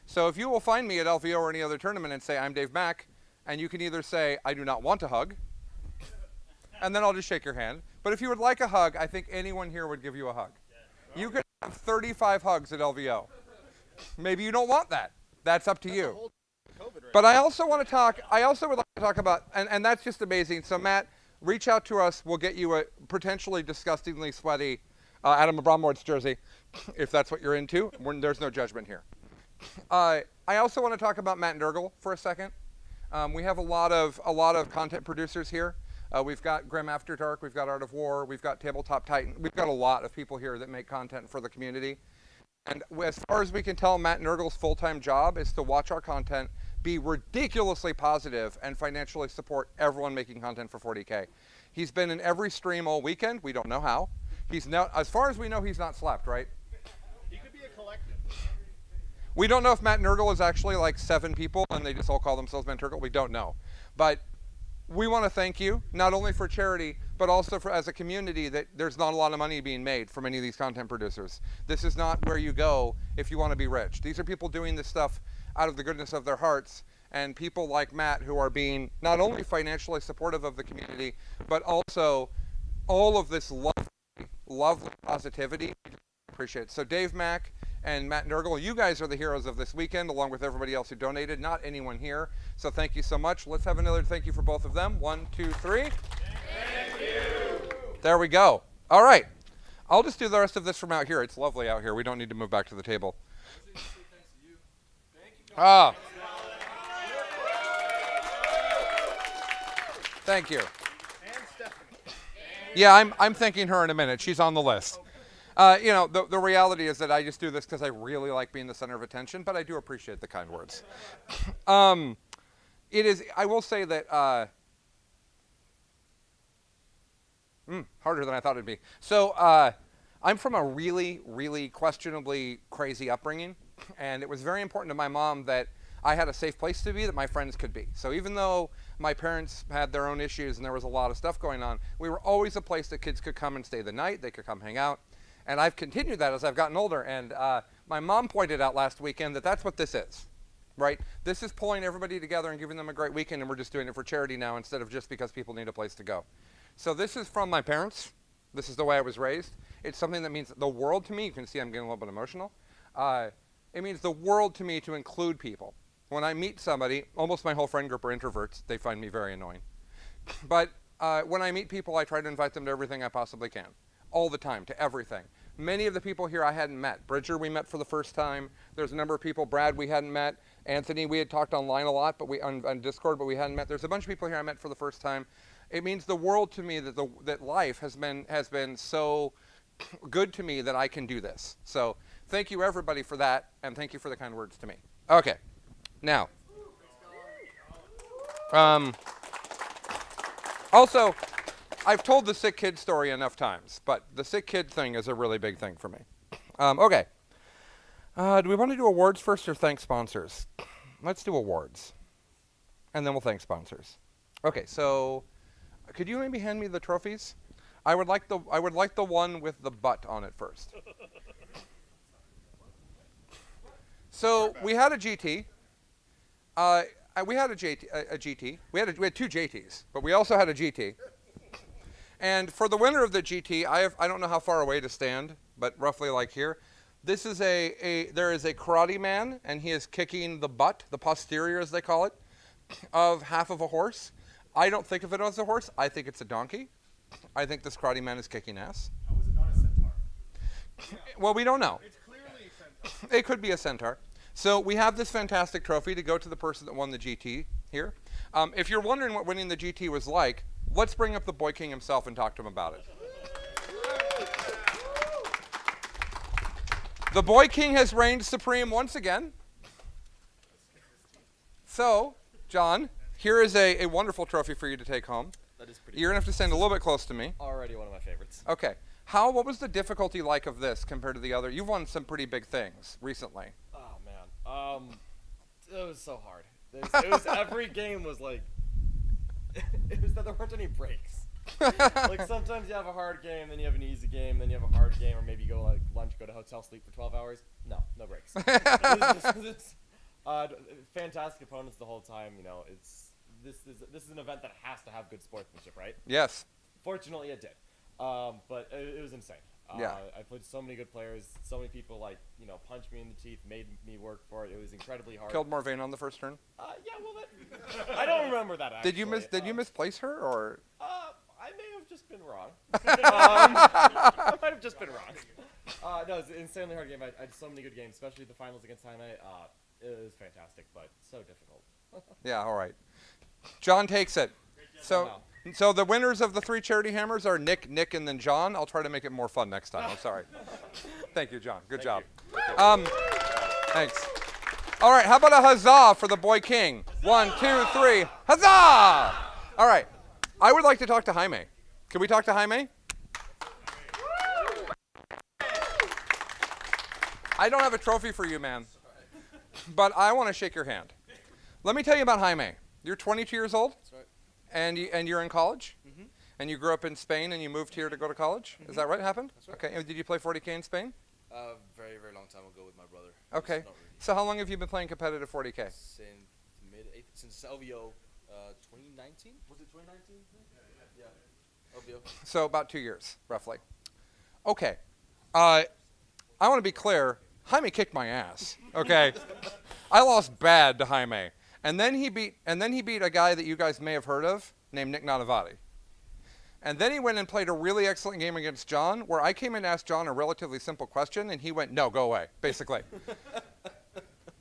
So if you will find me at LVO or any other tournament and say, I'm Dave Mack, and you can either say, I do not want a hug, and then I'll just shake your hand. But if you would like a hug, I think anyone here would give you a hug. You could have 35 hugs at LVO. Maybe you don't want that. That's up to you. But I also would like to talk about, and that's just amazing. So Matt, reach out to us. We'll get you a potentially disgustingly sweaty Adam Abramowitz jersey, if that's what you're into. There's no judgment here. I also want to talk about Matt Nurgle for a second. We have a lot of content producers here. We've got Grim After Dark, we've got Art of War, we've got Tabletop Titan. We've got a lot of people here that make content for the community. And as far as we can tell, Matt Nurgle's full-time job is to watch our content, be ridiculously positive and financially support everyone making content for 40K. He's been in every stream all weekend. We don't know how. He's not, as far as we know, he's not slept, right? He could be a collective. We don't know if Matt Nurgle is actually like 7 people and they just all call themselves Matt Nurgle. We don't know. But we want to thank you, not only for charity, but also for as a community that there's not a lot of money being made from any of these content producers. This is not where you go if you want to be rich. These are people doing this stuff out of the goodness of their hearts, and people like Matt who are being not only financially supportive of the community, but also all of this lovely positivity. Appreciate it. So Dave Mack and Matt Nurgle, you guys are the heroes of this weekend, along with everybody else who donated, not anyone here. So thank you so much. Let's have another thank you for both of them. 1, 2, 3. Thank you. There we go. All right. I'll just do the rest of this from out here. It's lovely out here. We don't need to move back to the table. Ah. Thank you. Yeah, I'm thanking her in a minute. She's on the list. You know, the reality is that I just do this because I really like being the center of attention, but I do appreciate the kind words. It is, I will say that, harder than I thought it'd be. So, I'm from a really, really questionably crazy upbringing, and it was very important to my mom that I had a safe place to be that my friends could be. So even though my parents had their own issues and there was a lot of stuff going on, we were always a place that kids could come and stay the night, they could come hang out. And I've continued that as I've gotten older. And my mom pointed out last weekend that that's what this is, right? This is pulling everybody together and giving them a great weekend, and we're just doing it for charity now instead of just because people need a place to go. So this is from my parents. This is the way I was raised. It's something that means the world to me. You can see I'm getting a little bit emotional. It means the world to me to include people. When I meet somebody, almost my whole friend group are introverts. They find me very annoying. But when I meet people, I try to invite them to everything I possibly can. All the time, to everything. Many of the people here I hadn't met. Bridger we met for the first time. There's a number of people, Brad we hadn't met. Anthony we had talked online a lot, but on Discord, but we hadn't met. There's a bunch of people here I met for the first time. It means the world to me that life has been so good to me that I can do this. So thank you everybody for that, and thank you for the kind words to me. Okay, now. Also, I've told the sick kid story enough times, but the sick kid thing is a really big thing for me. Okay. Do we want to do awards first or thank sponsors? Let's do awards. And then we'll thank sponsors. Okay, so could you maybe hand me the trophies? I would like the one with the butt on it first. So we had a GT. We had a GT. We had 2 JTs, but we also had a GT. And for the winner of the GT, I don't know how far away to stand, but roughly like here. This is there is a karate man, and he is kicking the butt, the posterior as they call it, of half of a horse. I don't think of it as a horse. I think it's a donkey. I think this karate man is kicking ass. How is it not a centaur? Well, we don't know. It's clearly a centaur. It could be a centaur. So we have this fantastic trophy to go to the person that won the GT here. If you're wondering what winning the GT was like, let's bring up the Boy King himself and talk to him about it. The Boy King has reigned supreme once again. So, John, here is a wonderful trophy for you to take home. That is pretty You're going to have to stand a little bit close to me. Already one of my favorites. Okay. What was the difficulty like of this compared to the other? You've won some pretty big things recently. Oh, man. It was so hard. It was every game was like, it was that there weren't any breaks. Like sometimes you have a hard game, then you have an easy game, then you have a hard game, or maybe you go like lunch, go to hotel, sleep for 12 hours. No breaks. Fantastic opponents the whole time. You know, this is an event that has to have good sportsmanship, right? Yes. Fortunately, it did. But it was insane. Yeah. I played so many good players. So many people punched me in the teeth, made me work for it. It was incredibly hard. Killed Morvain on the first turn. Yeah, well, I don't remember that. Actually. Did you misplace her or? I may have just been wrong. I might have just been wrong. No, it was an insanely hard game. I had so many good games, especially the finals against Jaime. It was fantastic, but so difficult. Yeah, all right. John takes it. So the winners of the 3 charity hammers are Nick, and then John. I'll try to make it more fun next time. I'm sorry. Thank you, John. Good job. Thanks. All right, how about a huzzah for the boy king? 1, 2, 3, huzzah! All right, I would like to talk to Jaime. Can we talk to Jaime? I don't have a trophy for you, man, but I want to shake your hand. Let me tell you about Jaime. You're 22 years old, That's right. and you're in college, Mm-hmm. and you grew up in Spain, and you moved here to go to college. Is that right? Happened? That's right. Okay. And did you play 40K in Spain? Very, very long time ago with my brother. Okay. Not really. So how long have you been playing competitive 40K? Since LVO 2019? Was it 2019? Yeah. LVO. So about 2 years, roughly. Okay. I want to be clear. Jaime kicked my ass. Okay. I lost bad to Jaime, and then he beat a guy that you guys may have heard of named Nick Nanavati. And then he went and played a really excellent game against John, where I came and asked John a relatively simple question, and he went, "No, go away," basically.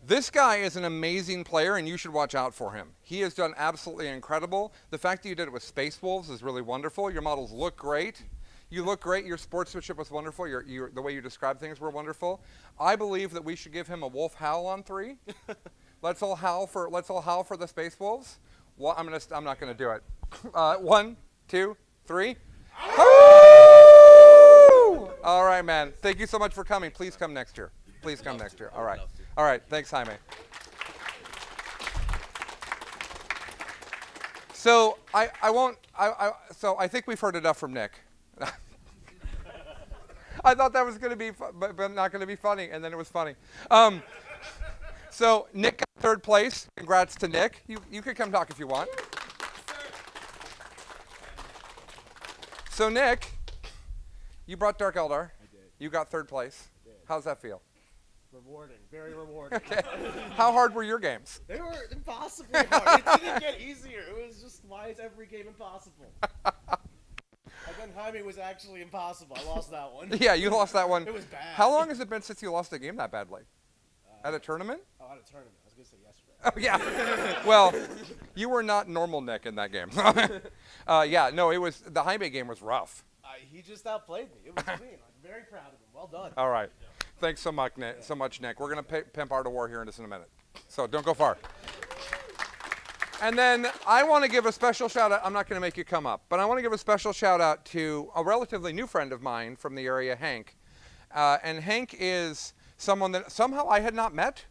This guy is an amazing player, and you should watch out for him. He has done absolutely incredible. The fact that you did it with Space Wolves is really wonderful. Your models look great. You look great. Your sportsmanship was wonderful. The way you described things were wonderful. I believe that we should give him a wolf howl on 3. Let's all howl for the Space Wolves. Well, I'm not gonna do it. 1, 2, 3. All right, man. Thank you so much for coming. Please come next year. Please come next year. All right. All right. Thanks, Jaime. So So I think we've heard enough from Nick. I thought that was going to be, but not going to be funny, and then it was funny. So Nick got 3rd place. Congrats to Nick. You could come talk if you want. So Nick, you brought Dark Eldar. I did. You got 3rd place. I did. How's that feel? Rewarding, very rewarding. Okay. How hard were your games? They were impossibly hard. It didn't get easier. It was just, why is every game impossible? And then Jaime was actually impossible. I lost that one. Yeah, you lost that one. It was bad. How long has it been since you lost a game that badly? At a tournament? Oh, at a tournament. I was going to say yesterday. Oh, yeah. Well, you were not normal Nick in that game. Yeah, no, the Jaime game was rough. He just outplayed me. It was clean. I'm very proud of him. Well done. All right. Thanks so much, Nick. We're going to pimp Art of War here in just a minute. So don't go far. And then I want to give a special shout out. I'm not going to make you come up, but I want to give a special shout out to a relatively new friend of mine from the area, Hank. And Hank is someone that somehow I had not met.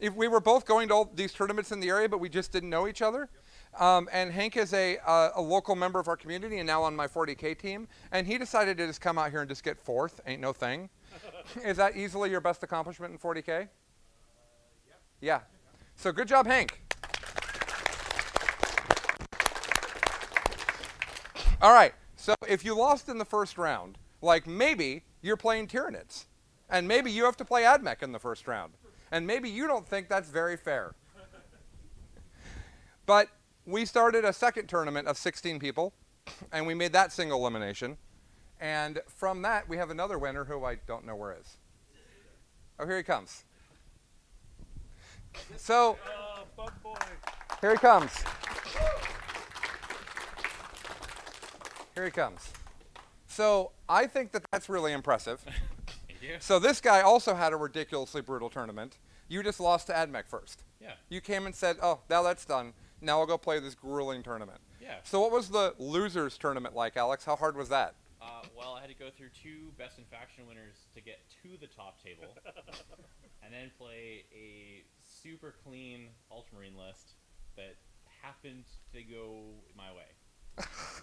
If we were both going to all these tournaments in the area, but we just didn't know each other. And Hank is a local member of our community and now on my 40K team. And he decided to just come out here and just get 4th. Ain't no thing. Is that easily your best accomplishment in 40K? Yeah. So good job, Hank. All right. So if you lost in the first round, like maybe you're playing Tyranids. And maybe you have to play Admech in the first round. And maybe you don't think that's very fair. But we started a second tournament of 16 people, and we made that single elimination. And from that, we have another winner who I don't know where is. Oh, here he comes. So, here he comes. Here he comes. So, I think that that's really impressive. So this guy also had a ridiculously brutal tournament. You just lost to Admech first. Yeah. You came and said, oh, now that's done. Now I'll go play this grueling tournament. Yeah. So what was the losers tournament like, Alex? How hard was that? Well, I had to go through 2 best in faction winners to get to the top table, and then play a super clean Ultramarine list that happened to go my way.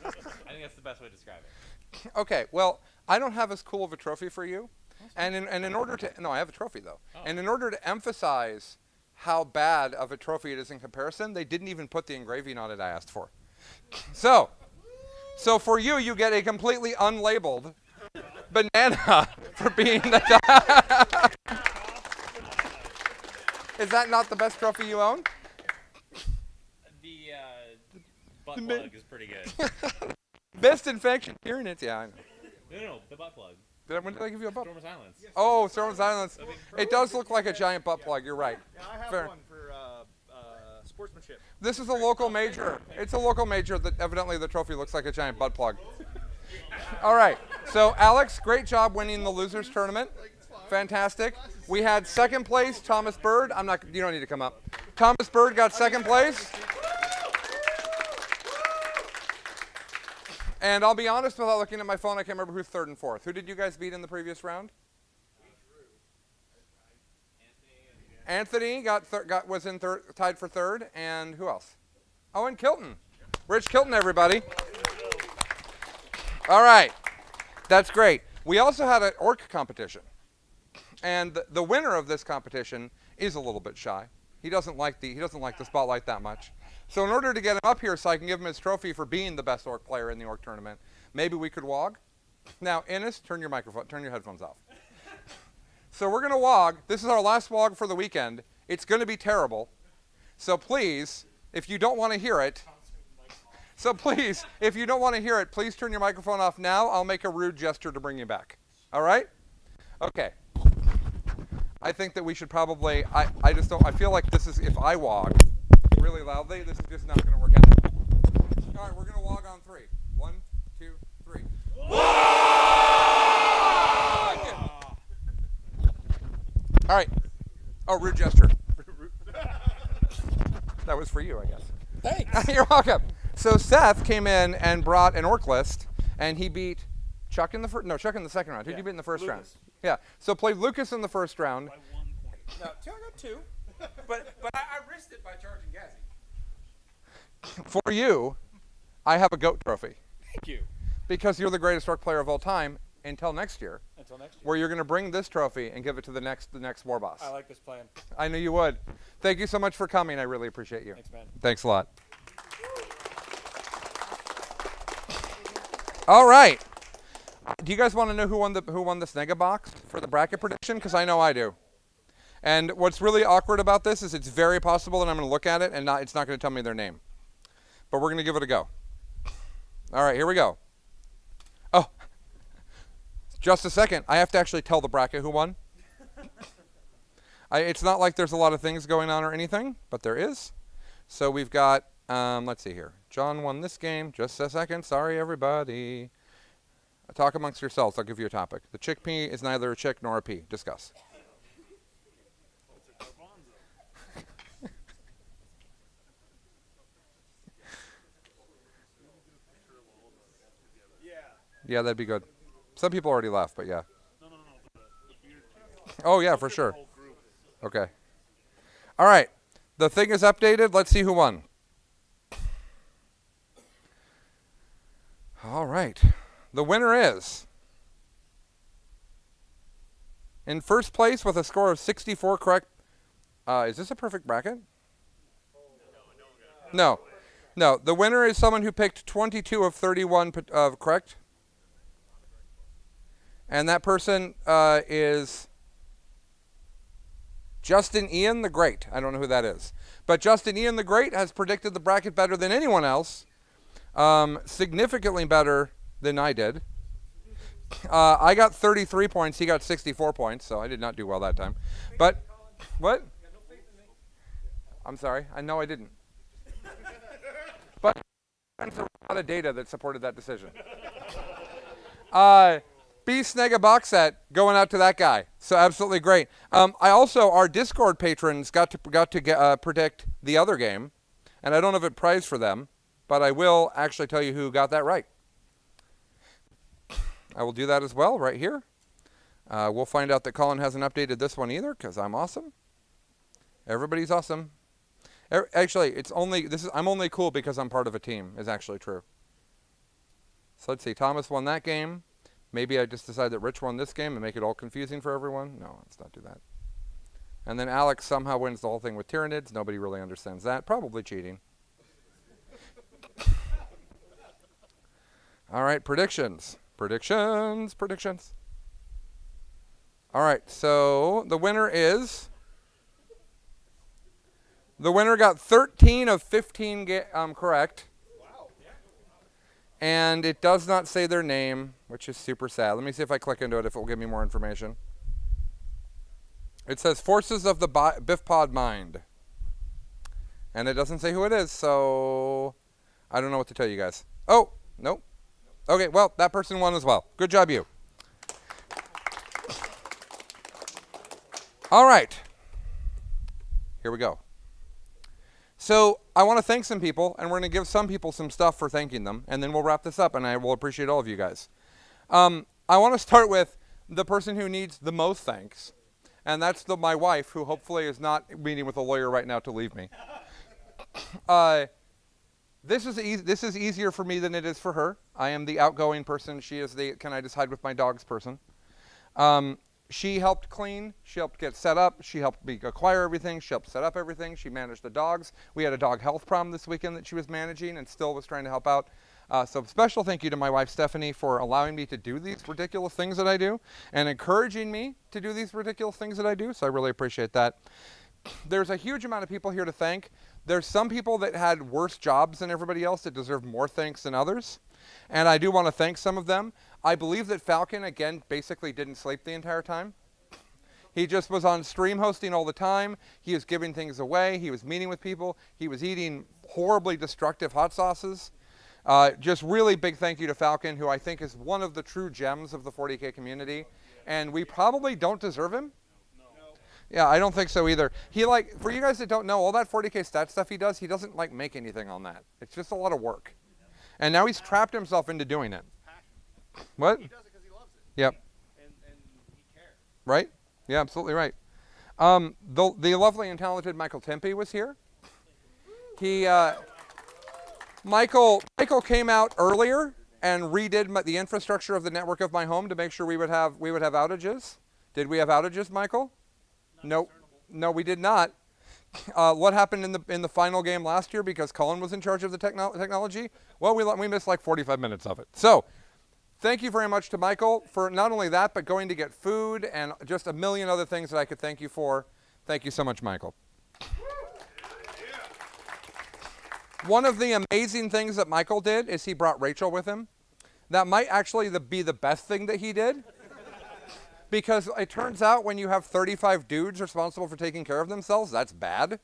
I think that's the best way to describe it. Okay, well, I don't have as cool of a trophy for you. And in order to, no, I have a trophy though. Oh. And in order to emphasize how bad of a trophy it is in comparison, they didn't even put the engraving on it I asked for. So for you, you get a completely unlabeled banana for being the top. Is that not the best trophy you own? The butt plug is pretty good. Best infection Tyranids, yeah, I know. No, the butt plug. When did I give you a butt? Storm of Silence. Oh, Storm of Silence. It does look like a giant butt plug. You're right. Yeah, I have Fair. one for sportsmanship. This is a local major. It's a local major that evidently the trophy looks like a giant butt plug. All right. So, Alex, great job winning the losers tournament. Fantastic. We had second place, Thomas Bird. You don't need to come up. Thomas Bird got second place. And I'll be honest, without looking at my phone, I can't remember who's third and fourth. Who did you guys beat in the previous round? Anthony was in third, tied for third, and who else? Oh, and Kilton. Rich Kilton, everybody. All right, that's great. We also had an orc competition, and the winner of this competition is a little bit shy. He doesn't like the spotlight that much. So in order to get him up here so I can give him his trophy for being the best orc player in the orc tournament, maybe we could wog. Now, Innes, turn your headphones off. So we're gonna wog. This is our last wog for the weekend. It's gonna be terrible. So please, if you don't want to hear it, please turn your microphone off now. I'll make a rude gesture to bring you back. All right? Okay. I think that we should probably, I feel like this is, if I wog really loudly, this is just not going to work out. All right, we're going to wog on 3. 1, 2, 3. Wog! All right. Oh, rude gesture. That was for you, I guess. Thanks. You're welcome. So Seth came in and brought an orc list, and he beat Chuck in the second round. Who did you beat in the first round? Yeah. So played Lucas in the first round. By 1 point. No, I got 2. But I risked it by charging Gazzy. For you, I have a goat trophy. Thank you. Because you're the greatest orc player of all time until next year. Where you're going to bring this trophy and give it to the next war boss. I like this plan. I knew you would. Thank you so much for coming. I really appreciate you. Thanks, man. Thanks a lot. All right. Do you guys want to know who won the Snega box for the bracket prediction? Because I know I do. And what's really awkward about this is it's very possible that I'm going to look at it and it's not going to tell me their name. But we're going to give it a go. All right, here we go. Oh, just a second. I have to actually tell the bracket who won. It's not like there's a lot of things going on or anything, but there is. So we've got, let's see here. John won this game. Just a second. Sorry, everybody. Talk amongst yourselves. I'll give you a topic. The chickpea is neither a chick nor a pea. Discuss. Yeah, that'd be good. Some people already left, but yeah. Oh, yeah, for sure. Okay. All right. The thing is updated. Let's see who won. All right. The winner is, in first place with a score of 64 correct. Is this a perfect bracket? No. No. The winner is someone who picked 22 of 31 correct. And that person is Justin Ian the Great. I don't know who that is. But Justin Ian the Great has predicted the bracket better than anyone else. Significantly better than I did. I got 33 points. He got 64 points, so I did not do well that time. But, what? I'm sorry. I know I didn't. But there's a lot of data that supported that decision. B Snega box set going out to that guy. So absolutely great. I also, our Discord patrons got to predict the other game, and I don't have a prize for them, but I will actually tell you who got that right. I will do that as well right here. We'll find out that Colin hasn't updated this one either because I'm awesome. Everybody's awesome. Actually, I'm only cool because I'm part of a team is actually true. So let's see. Thomas won that game. Maybe I just decide that Rich won this game and make it all confusing for everyone. No, let's not do that. And then Alex somehow wins the whole thing with Tyranids. Nobody really understands that. Probably cheating. All right, predictions. Predictions. All right, so the winner got 13 of 15 correct. And it does not say their name, which is super sad. Let me see if I click into it, if it will give me more information. It says Forces of the Biff Pod Mind. And it doesn't say who it is, so I don't know what to tell you guys. Oh, nope. Okay, well, that person won as well. Good job, you. All right. Here we go. So I want to thank some people, and we're going to give some people some stuff for thanking them, and then we'll wrap this up, and I will appreciate all of you guys. I want to start with the person who needs the most thanks, and that's my wife, who hopefully is not meeting with a lawyer right now to leave me. This is easier for me than it is for her. I am the outgoing person. She is the can I just hide with my dogs person. She helped clean. She helped get set up. She helped me acquire everything. She helped set up everything. She managed the dogs. We had a dog health problem this weekend that she was managing and still was trying to help out. So special thank you to my wife, Stephanie, for allowing me to do these ridiculous things that I do and encouraging me to do these ridiculous things that I do. So I really appreciate that. There's a huge amount of people here to thank. There's some people that had worse jobs than everybody else that deserve more thanks than others. And I do want to thank some of them. I believe that Falcon, again, basically didn't sleep the entire time. He just was on stream hosting all the time. He was giving things away. He was meeting with people. He was eating horribly destructive hot sauces. Just really big thank you to Falcon, who I think is one of the true gems of the 40K community. And we probably don't deserve him. Yeah, I don't think so either. For you guys that don't know, all that 40K stat stuff he doesn't make anything on that. It's just a lot of work. And now he's trapped himself into doing it. What? He does it because he loves it. Yep. And he cares. Right? Yeah, absolutely right. The lovely and talented Michael Tempe was here. Michael came out earlier and redid the infrastructure of the network of my home to make sure we would have outages. Did we have outages, Michael? No, we did not. What happened in the final game last year because Colin was in charge of the technology? Well, we missed like 45 minutes of it. So thank you very much to Michael for not only that, but going to get food and just a million other things that I could thank you for. Thank you so much, Michael. One of the amazing things that Michael did is he brought Rachel with him. That might actually be the best thing that he did. Because it turns out when you have 35 dudes responsible for taking care of themselves, that's bad.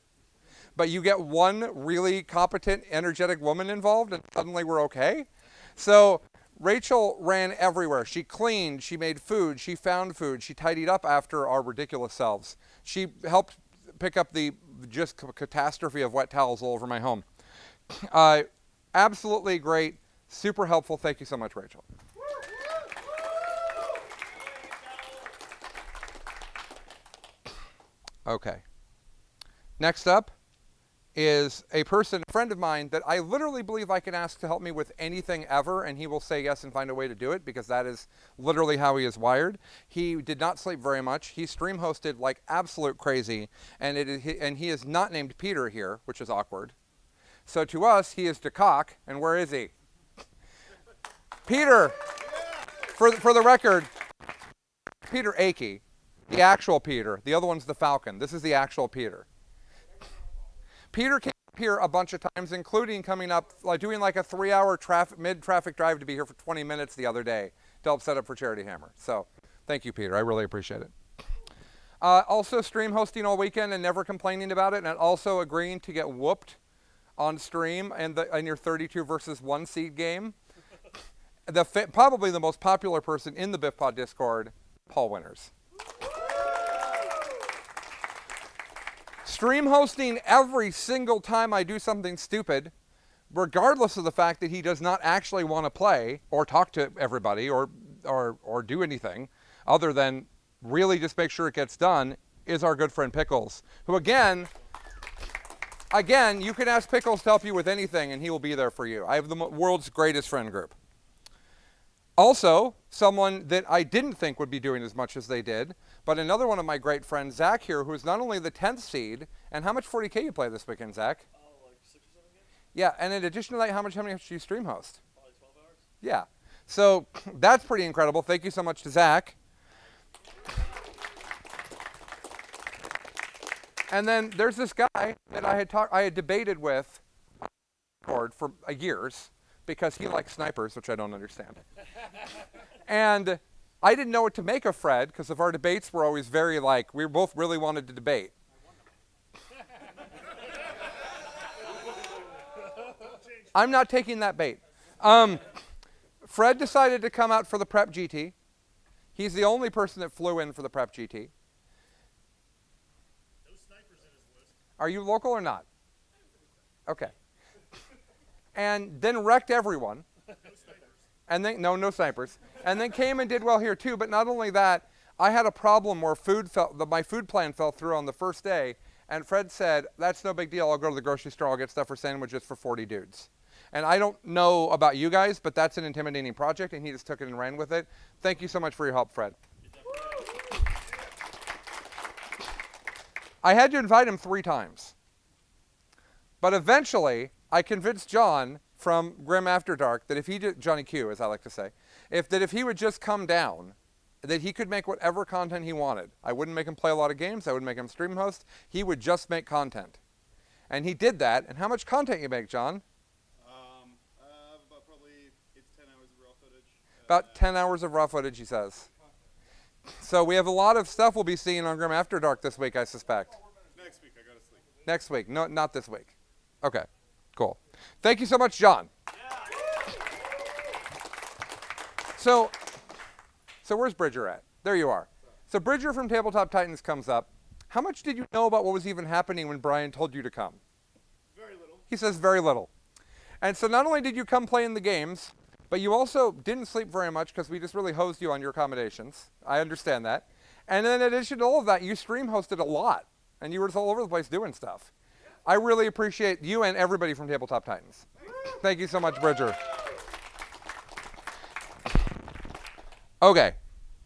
But you get one really competent, energetic woman involved, and suddenly we're okay. So Rachel ran everywhere. She cleaned, she made food, she found food, she tidied up after our ridiculous selves. She helped pick up the just catastrophe of wet towels all over my home. Absolutely great, super helpful. Thank you so much, Rachel. Okay. Next up is a friend of mine that I literally believe I can ask to help me with anything ever, and he will say yes and find a way to do it because that is literally how he is wired. He did not sleep very much. He stream hosted like absolute crazy, and he is not named Peter here, which is awkward. So to us, he is DeCock, and where is he? Peter, for the record, Peter Akey. The actual Peter. The other one's the Falcon. This is the actual Peter. Peter came up here a bunch of times, including coming up, doing like a 3-hour mid-traffic drive to be here for 20 minutes the other day to help set up for Charity Hammer. So thank you, Peter. I really appreciate it. Also stream hosting all weekend and never complaining about it, and also agreeing to get whooped on stream in your 32 versus 1 seed game. Probably the most popular person in the BiffPod Discord, Paul Winters. Stream hosting every single time I do something stupid, regardless of the fact that he does not actually want to play or talk to everybody or do anything other than really just make sure it gets done, is our good friend Pickles, who again, you can ask Pickles to help you with anything and he will be there for you. I have the world's greatest friend group. Also, someone that I didn't think would be doing as much as they did, but another one of my great friends, Zach here, who is not only the 10th seed, and how much 40K you play this weekend, Zach? Like 6 or 7 games. Yeah, and in addition to that, how many do you stream host? Probably 12 hours. Yeah, so that's pretty incredible. Thank you so much to Zach. And then there's this guy that I had debated with for years, because he likes snipers, which I don't understand. And I didn't know what to make of Fred, because of our debates were always very we both really wanted to debate. I'm not taking that bait. Fred decided to come out for the Prep GT. He's the only person that flew in for the Prep GT. Are you local or not? Okay. And then wrecked everyone. And then, no snipers. And then came and did well here too. But not only that, I had a problem where my food plan fell through on the first day. And Fred said, that's no big deal. I'll go to the grocery store. I'll get stuff for sandwiches for 40 dudes. And I don't know about you guys, but that's an intimidating project. And he just took it and ran with it. Thank you so much for your help, Fred. I had to invite him 3 times. But eventually, I convinced John from Grim After Dark that if he did, Johnny Q, as I like to say, if he would just come down, that he could make whatever content he wanted. I wouldn't make him play a lot of games. I wouldn't make him stream host. He would just make content. And he did that. And how much content you make, John? About probably 8 to 10 hours of raw footage. About 10 hours of raw footage, he says. So we have a lot of stuff we'll be seeing on Grim After Dark this week, I suspect. Next week, I gotta sleep. Next week. No, not this week. Okay, cool. Thank you so much, John. So where's Bridger at? There you are. So Bridger from Tabletop Titans comes up. How much did you know about what was even happening when Brian told you to come? Very little. He says very little. And so not only did you come play in the games, but you also didn't sleep very much because we just really hosed you on your accommodations. I understand that. And then in addition to all of that, you stream hosted a lot. And you were just all over the place doing stuff. I really appreciate you and everybody from Tabletop Titans. Thank you so much, Bridger. Okay.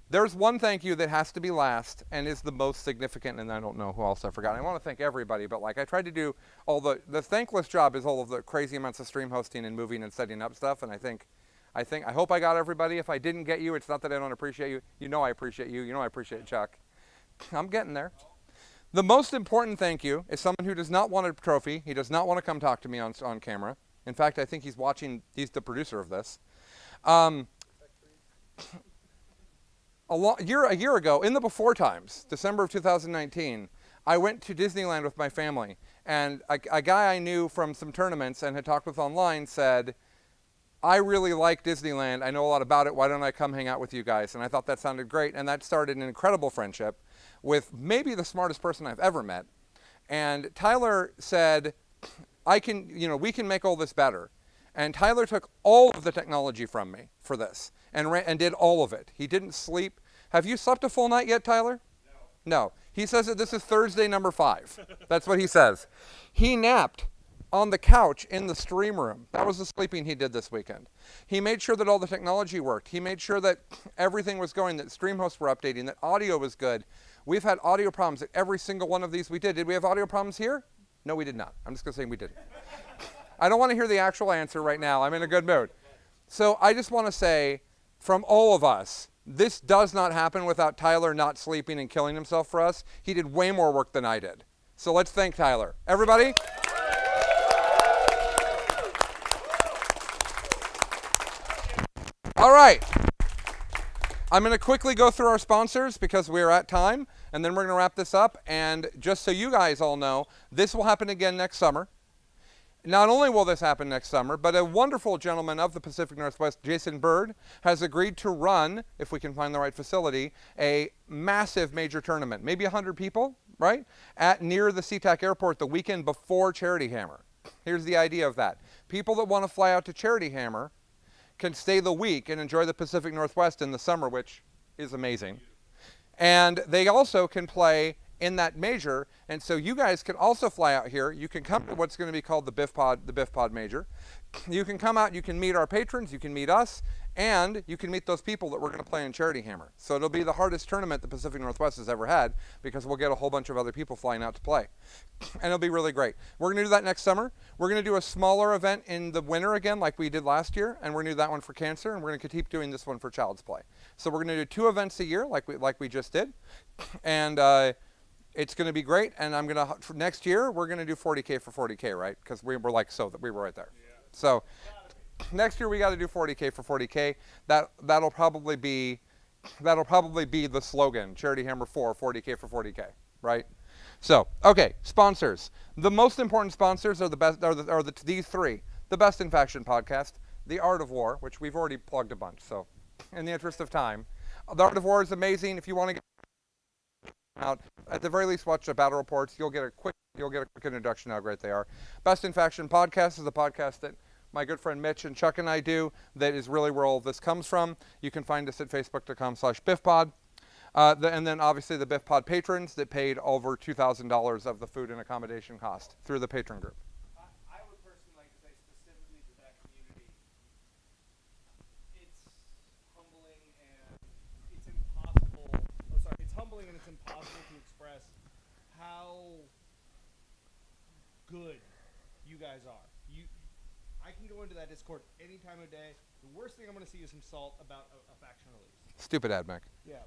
There's one thank you that has to be last and is the most significant, and I don't know who else I forgot. I want to thank everybody, but like I tried to do all the thankless job is all of the crazy amounts of stream hosting and moving and setting up stuff, and I hope I got everybody. If I didn't get you, it's not that I don't appreciate you. You know I appreciate you. You know I appreciate Chuck. I'm getting there. The most important thank you is someone who does not want a trophy. He does not want to come talk to me on camera. In fact, I think he's watching. He's the producer of this. A year ago, in the before times, December of 2019, I went to Disneyland with my family. And a guy I knew from some tournaments and had talked with online said, I really like Disneyland. I know a lot about it. Why don't I come hang out with you guys? And I thought that sounded great. And that started an incredible friendship with maybe the smartest person I've ever met. And Tyler said, we can make all this better. And Tyler took all of the technology from me for this and did all of it. He didn't sleep. Have you slept a full night yet, Tyler? No. He says that this is Thursday number 5. That's what he says. He napped on the couch in the stream room. That was the sleeping he did this weekend. He made sure that all the technology worked. He made sure that everything was going, that stream hosts were updating, that audio was good. We've had audio problems at every single one of these we did. Did we have audio problems here? No, we did not. I'm just going to say we didn't. I don't want to hear the actual answer right now. I'm in a good mood. So I just want to say, from all of us, this does not happen without Tyler not sleeping and killing himself for us. He did way more work than I did. So let's thank Tyler. Everybody? All right. I'm going to quickly go through our sponsors because we're at time, and then we're going to wrap this up. And just so you guys all know, this will happen again next summer. Not only will this happen next summer, but a wonderful gentleman of the Pacific Northwest, Jason Bird, has agreed to run, if we can find the right facility, a massive major tournament, maybe 100 people, right, near the SeaTac Airport the weekend before Charity Hammer. Here's the idea of that. People that want to fly out to Charity Hammer can stay the week and enjoy the Pacific Northwest in the summer, which is amazing. And they also can play in that major, and so you guys can also fly out here. You can come to what's going to be called the Biff Pod Major. You can come out, you can meet our patrons, you can meet us, and you can meet those people that we're going to play in Charity Hammer. So it'll be the hardest tournament the Pacific Northwest has ever had because we'll get a whole bunch of other people flying out to play. And it'll be really great. We're going to do that next summer. We're going to do a smaller event in the winter again like we did last year, and we're going to do that one for cancer, and we're going to keep doing this one for Child's Play. So we're going to do 2 events a year like we just did. And it's going to be great, and next year, we're going to do 40K for 40K, right? Because we were we were right there. Yeah. So next year, we got to do 40K for 40K. That'll probably be the slogan, Charity Hammer 4, 40K for 40K, right? So, okay, sponsors. The most important sponsors are these 3. The Best in Faction podcast, The Art of War, which we've already plugged a bunch, so in the interest of time. The Art of War is amazing. If you want to get out, at the very least, watch the battle reports. You'll get a quick You'll get a quick introduction how great they are. Best in Faction podcast is the podcast that my good friend Mitch and Chuck and I do. That is really where all of this comes from. You can find us at facebook.com/BiffPod. And then obviously the BiffPod patrons that paid over $2,000 of the food and accommodation cost through the patron group. I would personally like to say specifically to that community, it's humbling and it's impossible. Oh, sorry, it's humbling and it's impossible to express how good you guys are. I can go into that Discord any time of day. The worst thing I'm going to see is some salt about a faction release. Stupid AdMech. Yeah.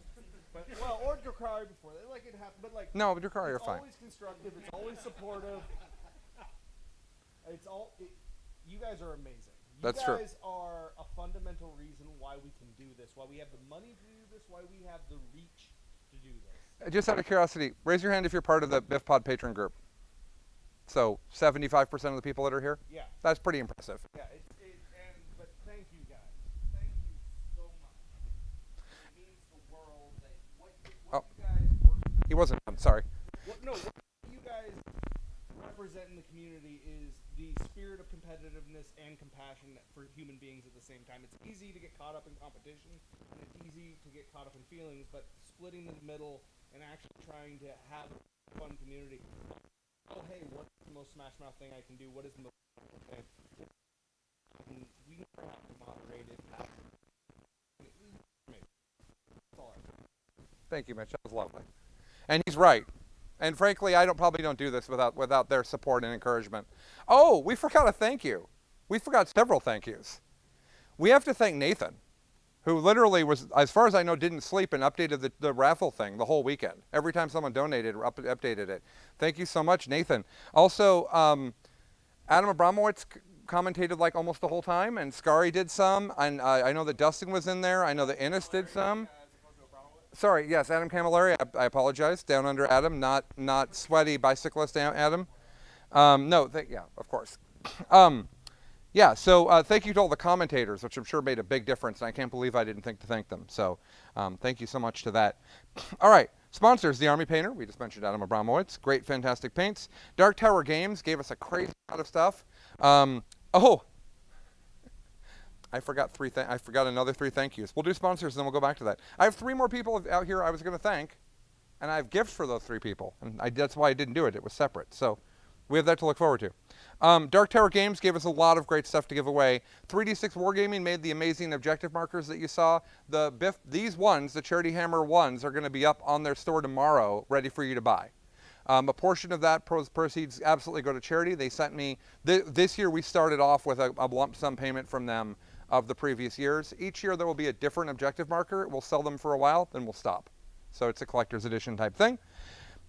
But, well, or Drakari before that. Like, it happened, but like... No, Drakari are it's fine. It's always constructive. It's always supportive. You guys are amazing. That's true. You guys are a fundamental reason why we can do this, why we have the money to do this, why we have the reach to do this. Just out of curiosity, raise your hand if you're part of the BiffPod patron group. So 75% of the people that are here? Yeah. That's pretty impressive. Yeah, but thank you guys. Thank you so much. It means the world that what you guys work. He wasn't done, sorry. What you guys represent in the community is the spirit of competitiveness and compassion for human beings at the same time. It's easy to get caught up in competition, and it's easy to get caught up in feelings, but splitting in the middle and actually trying to have a fun community. Oh, hey, what's the most Smash Mouth thing I can do? What is the most thing? And we never have to moderate it. That's all I have. Thank you, Mitch. That was lovely. And he's right. And frankly, I probably don't do this without their support and encouragement. Oh, we forgot a thank you. We forgot several thank yous. We have to thank Nathan, who literally was, as far as I know, didn't sleep and updated the raffle thing the whole weekend. Every time someone donated or updated it. Thank you so much, Nathan. Also, Adam Abramowitz commentated like almost the whole time, and Scary did some, and I know that Dustin was in there. I know that Innes did some. Sorry, yes, Adam Camilleri. I apologize. Down under Adam, not sweaty bicyclist Adam. Yeah, of course. Yeah, so thank you to all the commentators, which I'm sure made a big difference, and I can't believe I didn't think to thank them. So thank you so much to that. All right, sponsors, The Army Painter. We just mentioned Adam Abramowitz. Great, fantastic paints. Dark Tower Games gave us a crazy amount of stuff. I forgot another 3 thank yous. We'll do sponsors, and then we'll go back to that. I have 3 more people out here I was going to thank, and I have gifts for those 3 people. And that's why I didn't do it. It was separate. So we have that to look forward to. Dark Tower Games gave us a lot of great stuff to give away. 3D6 Wargaming made the amazing objective markers that you saw. These ones, the Charity Hammer ones, are going to be up on their store tomorrow, ready for you to buy. A portion of that proceeds absolutely go to charity. They sent me, this year we started off with a lump sum payment from them of the previous years. Each year there will be a different objective marker. We'll sell them for a while, then we'll stop. So it's a collector's edition type thing.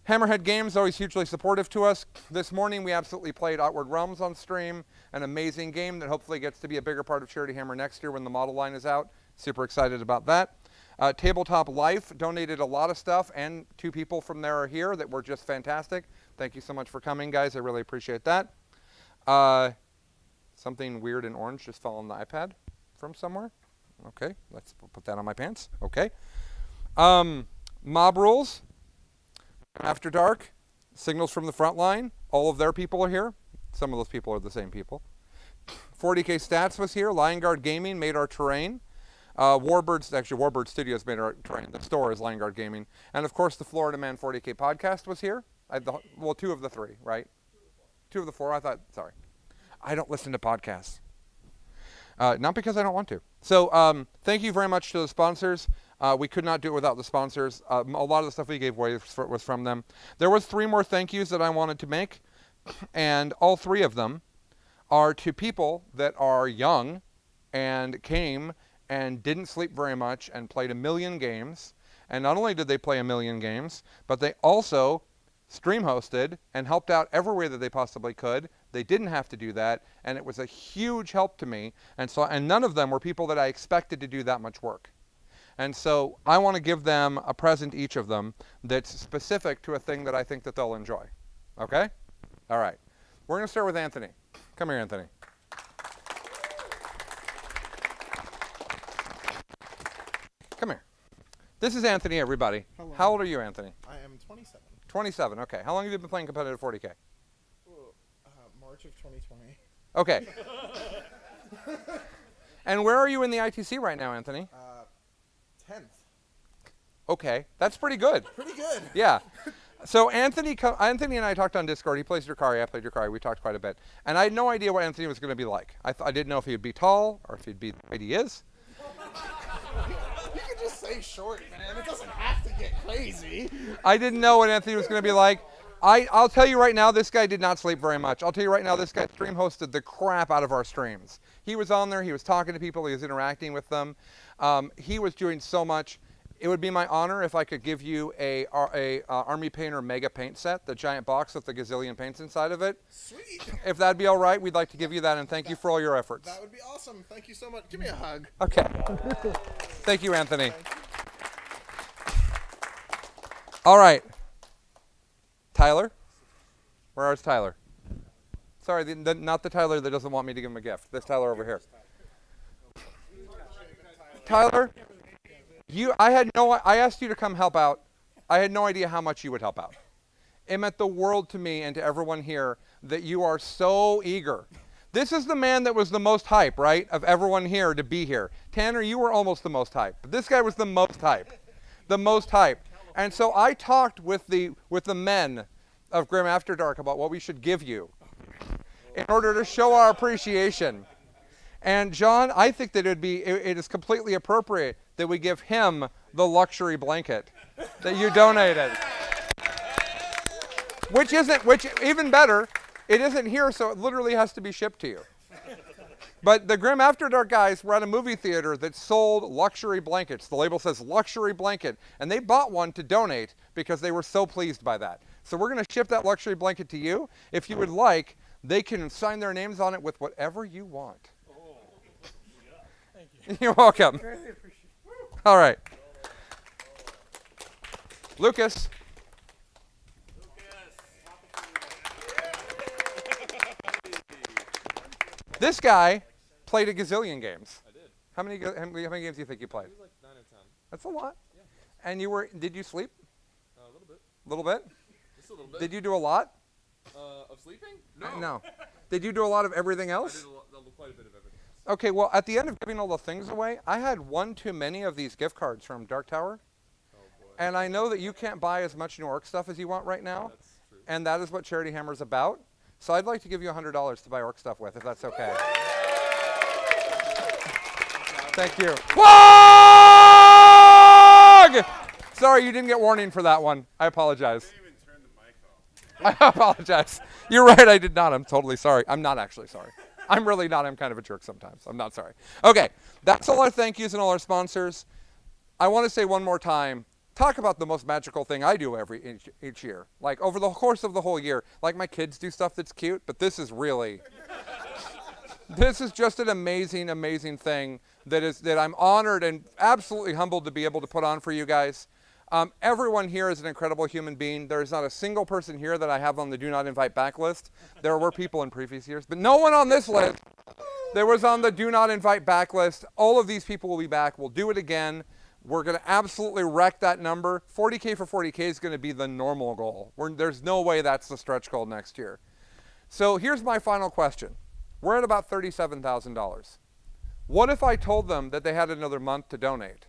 Hammerhead Games, always hugely supportive to us. This morning we absolutely played Outward Realms on stream, an amazing game that hopefully gets to be a bigger part of Charity Hammer next year when the model line is out. Super excited about that. Tabletop Life donated a lot of stuff, and 2 people from there are here that were just fantastic. Thank you so much for coming, guys. I really appreciate that. Something weird in orange just fell on the iPad from somewhere. Okay, let's put that on my pants. Okay. Mob Rules, After Dark, Signals from the Front Line. All of their people are here. Some of those people are the same people. 40K Stats was here. Lion Guard Gaming made our terrain. Warbird Studios made our terrain. The store is Lion Guard Gaming. And of course, the Florida Man 40K podcast was here. 2 of the 3, right? 2 of the 4, sorry. I don't listen to podcasts. Not because I don't want to. So thank you very much to the sponsors. We could not do it without the sponsors. A lot of the stuff we gave away was from them. There was 3 more thank yous that I wanted to make, and all 3 of them are to people that are young and came and didn't sleep very much and played 1 million games. And not only did they play 1 million games, but they also stream hosted and helped out every way that they possibly could. They didn't have to do that, and it was a huge help to me. And none of them were people that I expected to do that much work. And so I want to give them a present, each of them, that's specific to a thing that I think that they'll enjoy. Okay? All right. We're going to start with Anthony. Come here, Anthony. Come here. This is Anthony, everybody. Hello. How old are you, Anthony? I am 27. 27, okay. How long have you been playing competitive 40K? March of 2020. Okay. And where are you in the ITC right now, Anthony? 10th. Okay, that's pretty good. Pretty good. Yeah. So Anthony and I talked on Discord. He plays Drukari, I played Drukari. We talked quite a bit. And I had no idea what Anthony was going to be like. I didn't know if he would be tall or if he'd be the height he is. You can just say short, man. It doesn't have to get crazy. I didn't know what Anthony was going to be like. I'll tell you right now, this guy did not sleep very much. I'll tell you right now, this guy stream hosted the crap out of our streams. He was on there. He was talking to people. He was interacting with them. He was doing so much. It would be my honor if I could give you a Army Painter Mega Paint Set, the giant box with the gazillion paints inside of it. Sweet. If that'd be all right, we'd like to give you that, and thank you for all your efforts. That would be awesome. Thank you so much. Give me a hug. Okay. Thank you, Anthony. All right. Tyler? Where is Tyler? Sorry, not the Tyler that doesn't want me to give him a gift. This Tyler over here. Tyler, I asked you to come help out. I had no idea how much you would help out. It meant the world to me and to everyone here that you are so eager. This is the man that was the most hype, right, of everyone here to be here. Tanner, you were almost the most hype, but this guy was the most hype. The most hype. And so I talked with the men of Grim After Dark about what we should give you in order to show our appreciation. And John, I think that it is completely appropriate that we give him the luxury blanket that you donated. Which even better, it isn't here, so it literally has to be shipped to you. But the Grim After Dark guys were at a movie theater that sold luxury blankets. The label says luxury blanket, and they bought one to donate because they were so pleased by that. So we're going to ship that luxury blanket to you. If you would like, they can sign their names on it with whatever you want. Oh. Thank you. You're welcome. Greatly appreciate it. All right. Lucas. This guy played a gazillion games. I did. How many games do you think you played? It was like 9 or 10. That's a lot. Yeah. And did you sleep? A little bit. A little bit? Just a little bit. Did you do a lot? Of sleeping? No. No. Did you do a lot of everything else? I did quite a bit of everything else. Okay, well, at the end of giving all the things away, I had one too many of these gift cards from Dark Tower. Oh, boy. And I know that you can't buy as much New York stuff as you want right now. That's true. And that is what Charity Hammer is about. So I'd like to give you $100 to buy Orc stuff with, if that's okay. Thank you. Plug! Sorry, you didn't get warning for that one. I apologize. I didn't even turn the mic off. I apologize. You're right, I did not. I'm totally sorry. I'm not actually sorry. I'm really not. I'm kind of a jerk sometimes. I'm not sorry. Okay, that's all our thank yous and all our sponsors. I want to say one more time, talk about the most magical thing I do each year. Like over the course of the whole year. Like my kids do stuff that's cute, but this is really, this is just an amazing, amazing thing that I'm honored and absolutely humbled to be able to put on for you guys. Everyone here is an incredible human being. There's not a single person here that I have on the Do Not Invite back list. There were people in previous years, but no one on this list that was on the Do Not Invite back list. All of these people will be back. We'll do it again. We're going to absolutely wreck that number. 40K for 40K is going to be the normal goal. There's no way that's the stretch goal next year. So here's my final question. We're at about $37,000. What if I told them that they had another month to donate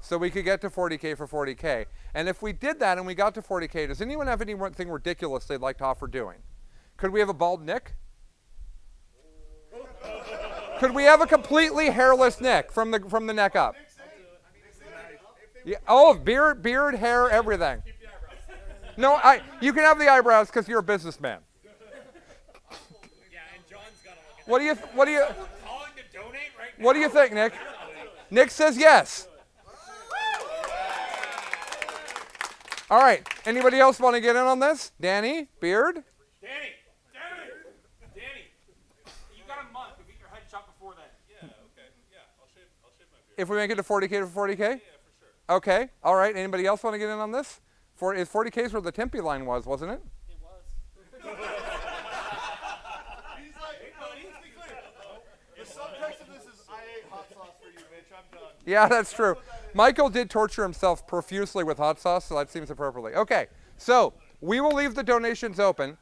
so we could get to 40K for 40K? And if we did that and we got to 40K, does anyone have anything ridiculous they'd like to offer doing? Could we have a bald Nick? Could we have a completely hairless Nick from the neck up? Yeah. Oh, beard, hair, everything. No, you can have the eyebrows because you're a businessman. Yeah, and John's got to What do you calling to donate right now? What do you think, Nick? Nick says yes. All right. Anybody else want to get in on this? Danny, beard. Danny, you got a month to get your head shot before then. Yeah, okay. Yeah, I'll shave my beard. If we make it to 40K for 40K? Yeah, for sure. Okay. All right. Anybody else want to get in on this? 40K is where the Tempe line was, wasn't it? It was. He's like, hey, buddy, let's be clear. The subtext of this is, I ate hot sauce for you, bitch. I'm done. Yeah, that's true. Michael did torture himself profusely with hot sauce, so that seems appropriately. Okay, so we will leave the donations open.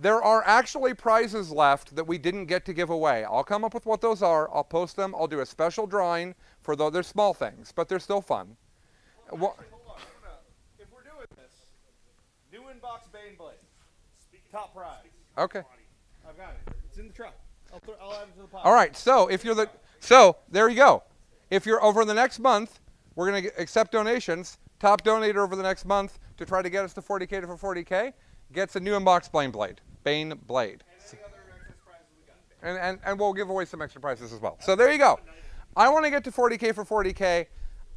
There are actually prizes left that we didn't get to give away. I'll come up with what those are. I'll post them. I'll do a special drawing for those. They're small things, but they're still fun. Hold on. If we're doing this, new inbox Bane Blade. Top prize. Okay. I've got it. It's in the truck. I'll add it to the pile. All right. So there you go. If you're over the next month, we're going to accept donations. Top donator over the next month to try to get us to 40K to 40K gets a new inbox Bane Blade. Bane Blade. And we'll give away some extra prizes as well. So there you go. I want to get to 40K for 40K.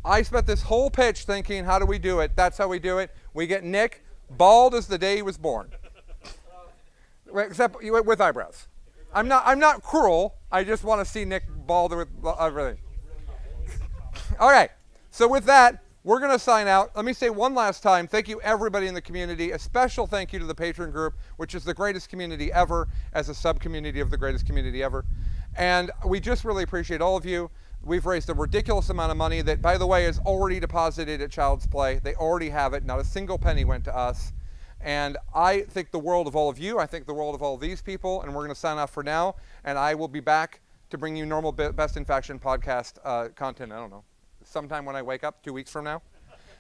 I spent this whole pitch thinking, how do we do it? That's how we do it. We get Nick bald as the day he was born. Except with eyebrows. I'm not cruel. I just want to see Nick bald with everything. Okay. So with that, we're going to sign out. Let me say one last time, thank you everybody in the community. A special thank you to the Patreon group, which is the greatest community ever, as a sub-community of the greatest community ever. And we just really appreciate all of you. We've raised a ridiculous amount of money that, by the way, is already deposited at Child's Play. They already have it. Not a single penny went to us. And I think the world of all of you. I think the world of all of these people. And we're going to sign off for now. And I will be back to bring you normal Best in Faction podcast content. I don't know. Sometime when I wake up, 2 weeks from now.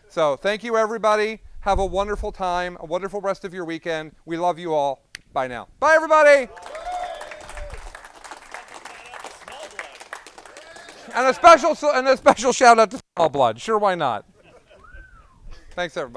So thank you, everybody. Have a wonderful time, a wonderful rest of your weekend. We love you all. Bye now. Bye, everybody. And a special shout out to Small Blood. Sure, why not? Thanks, everybody.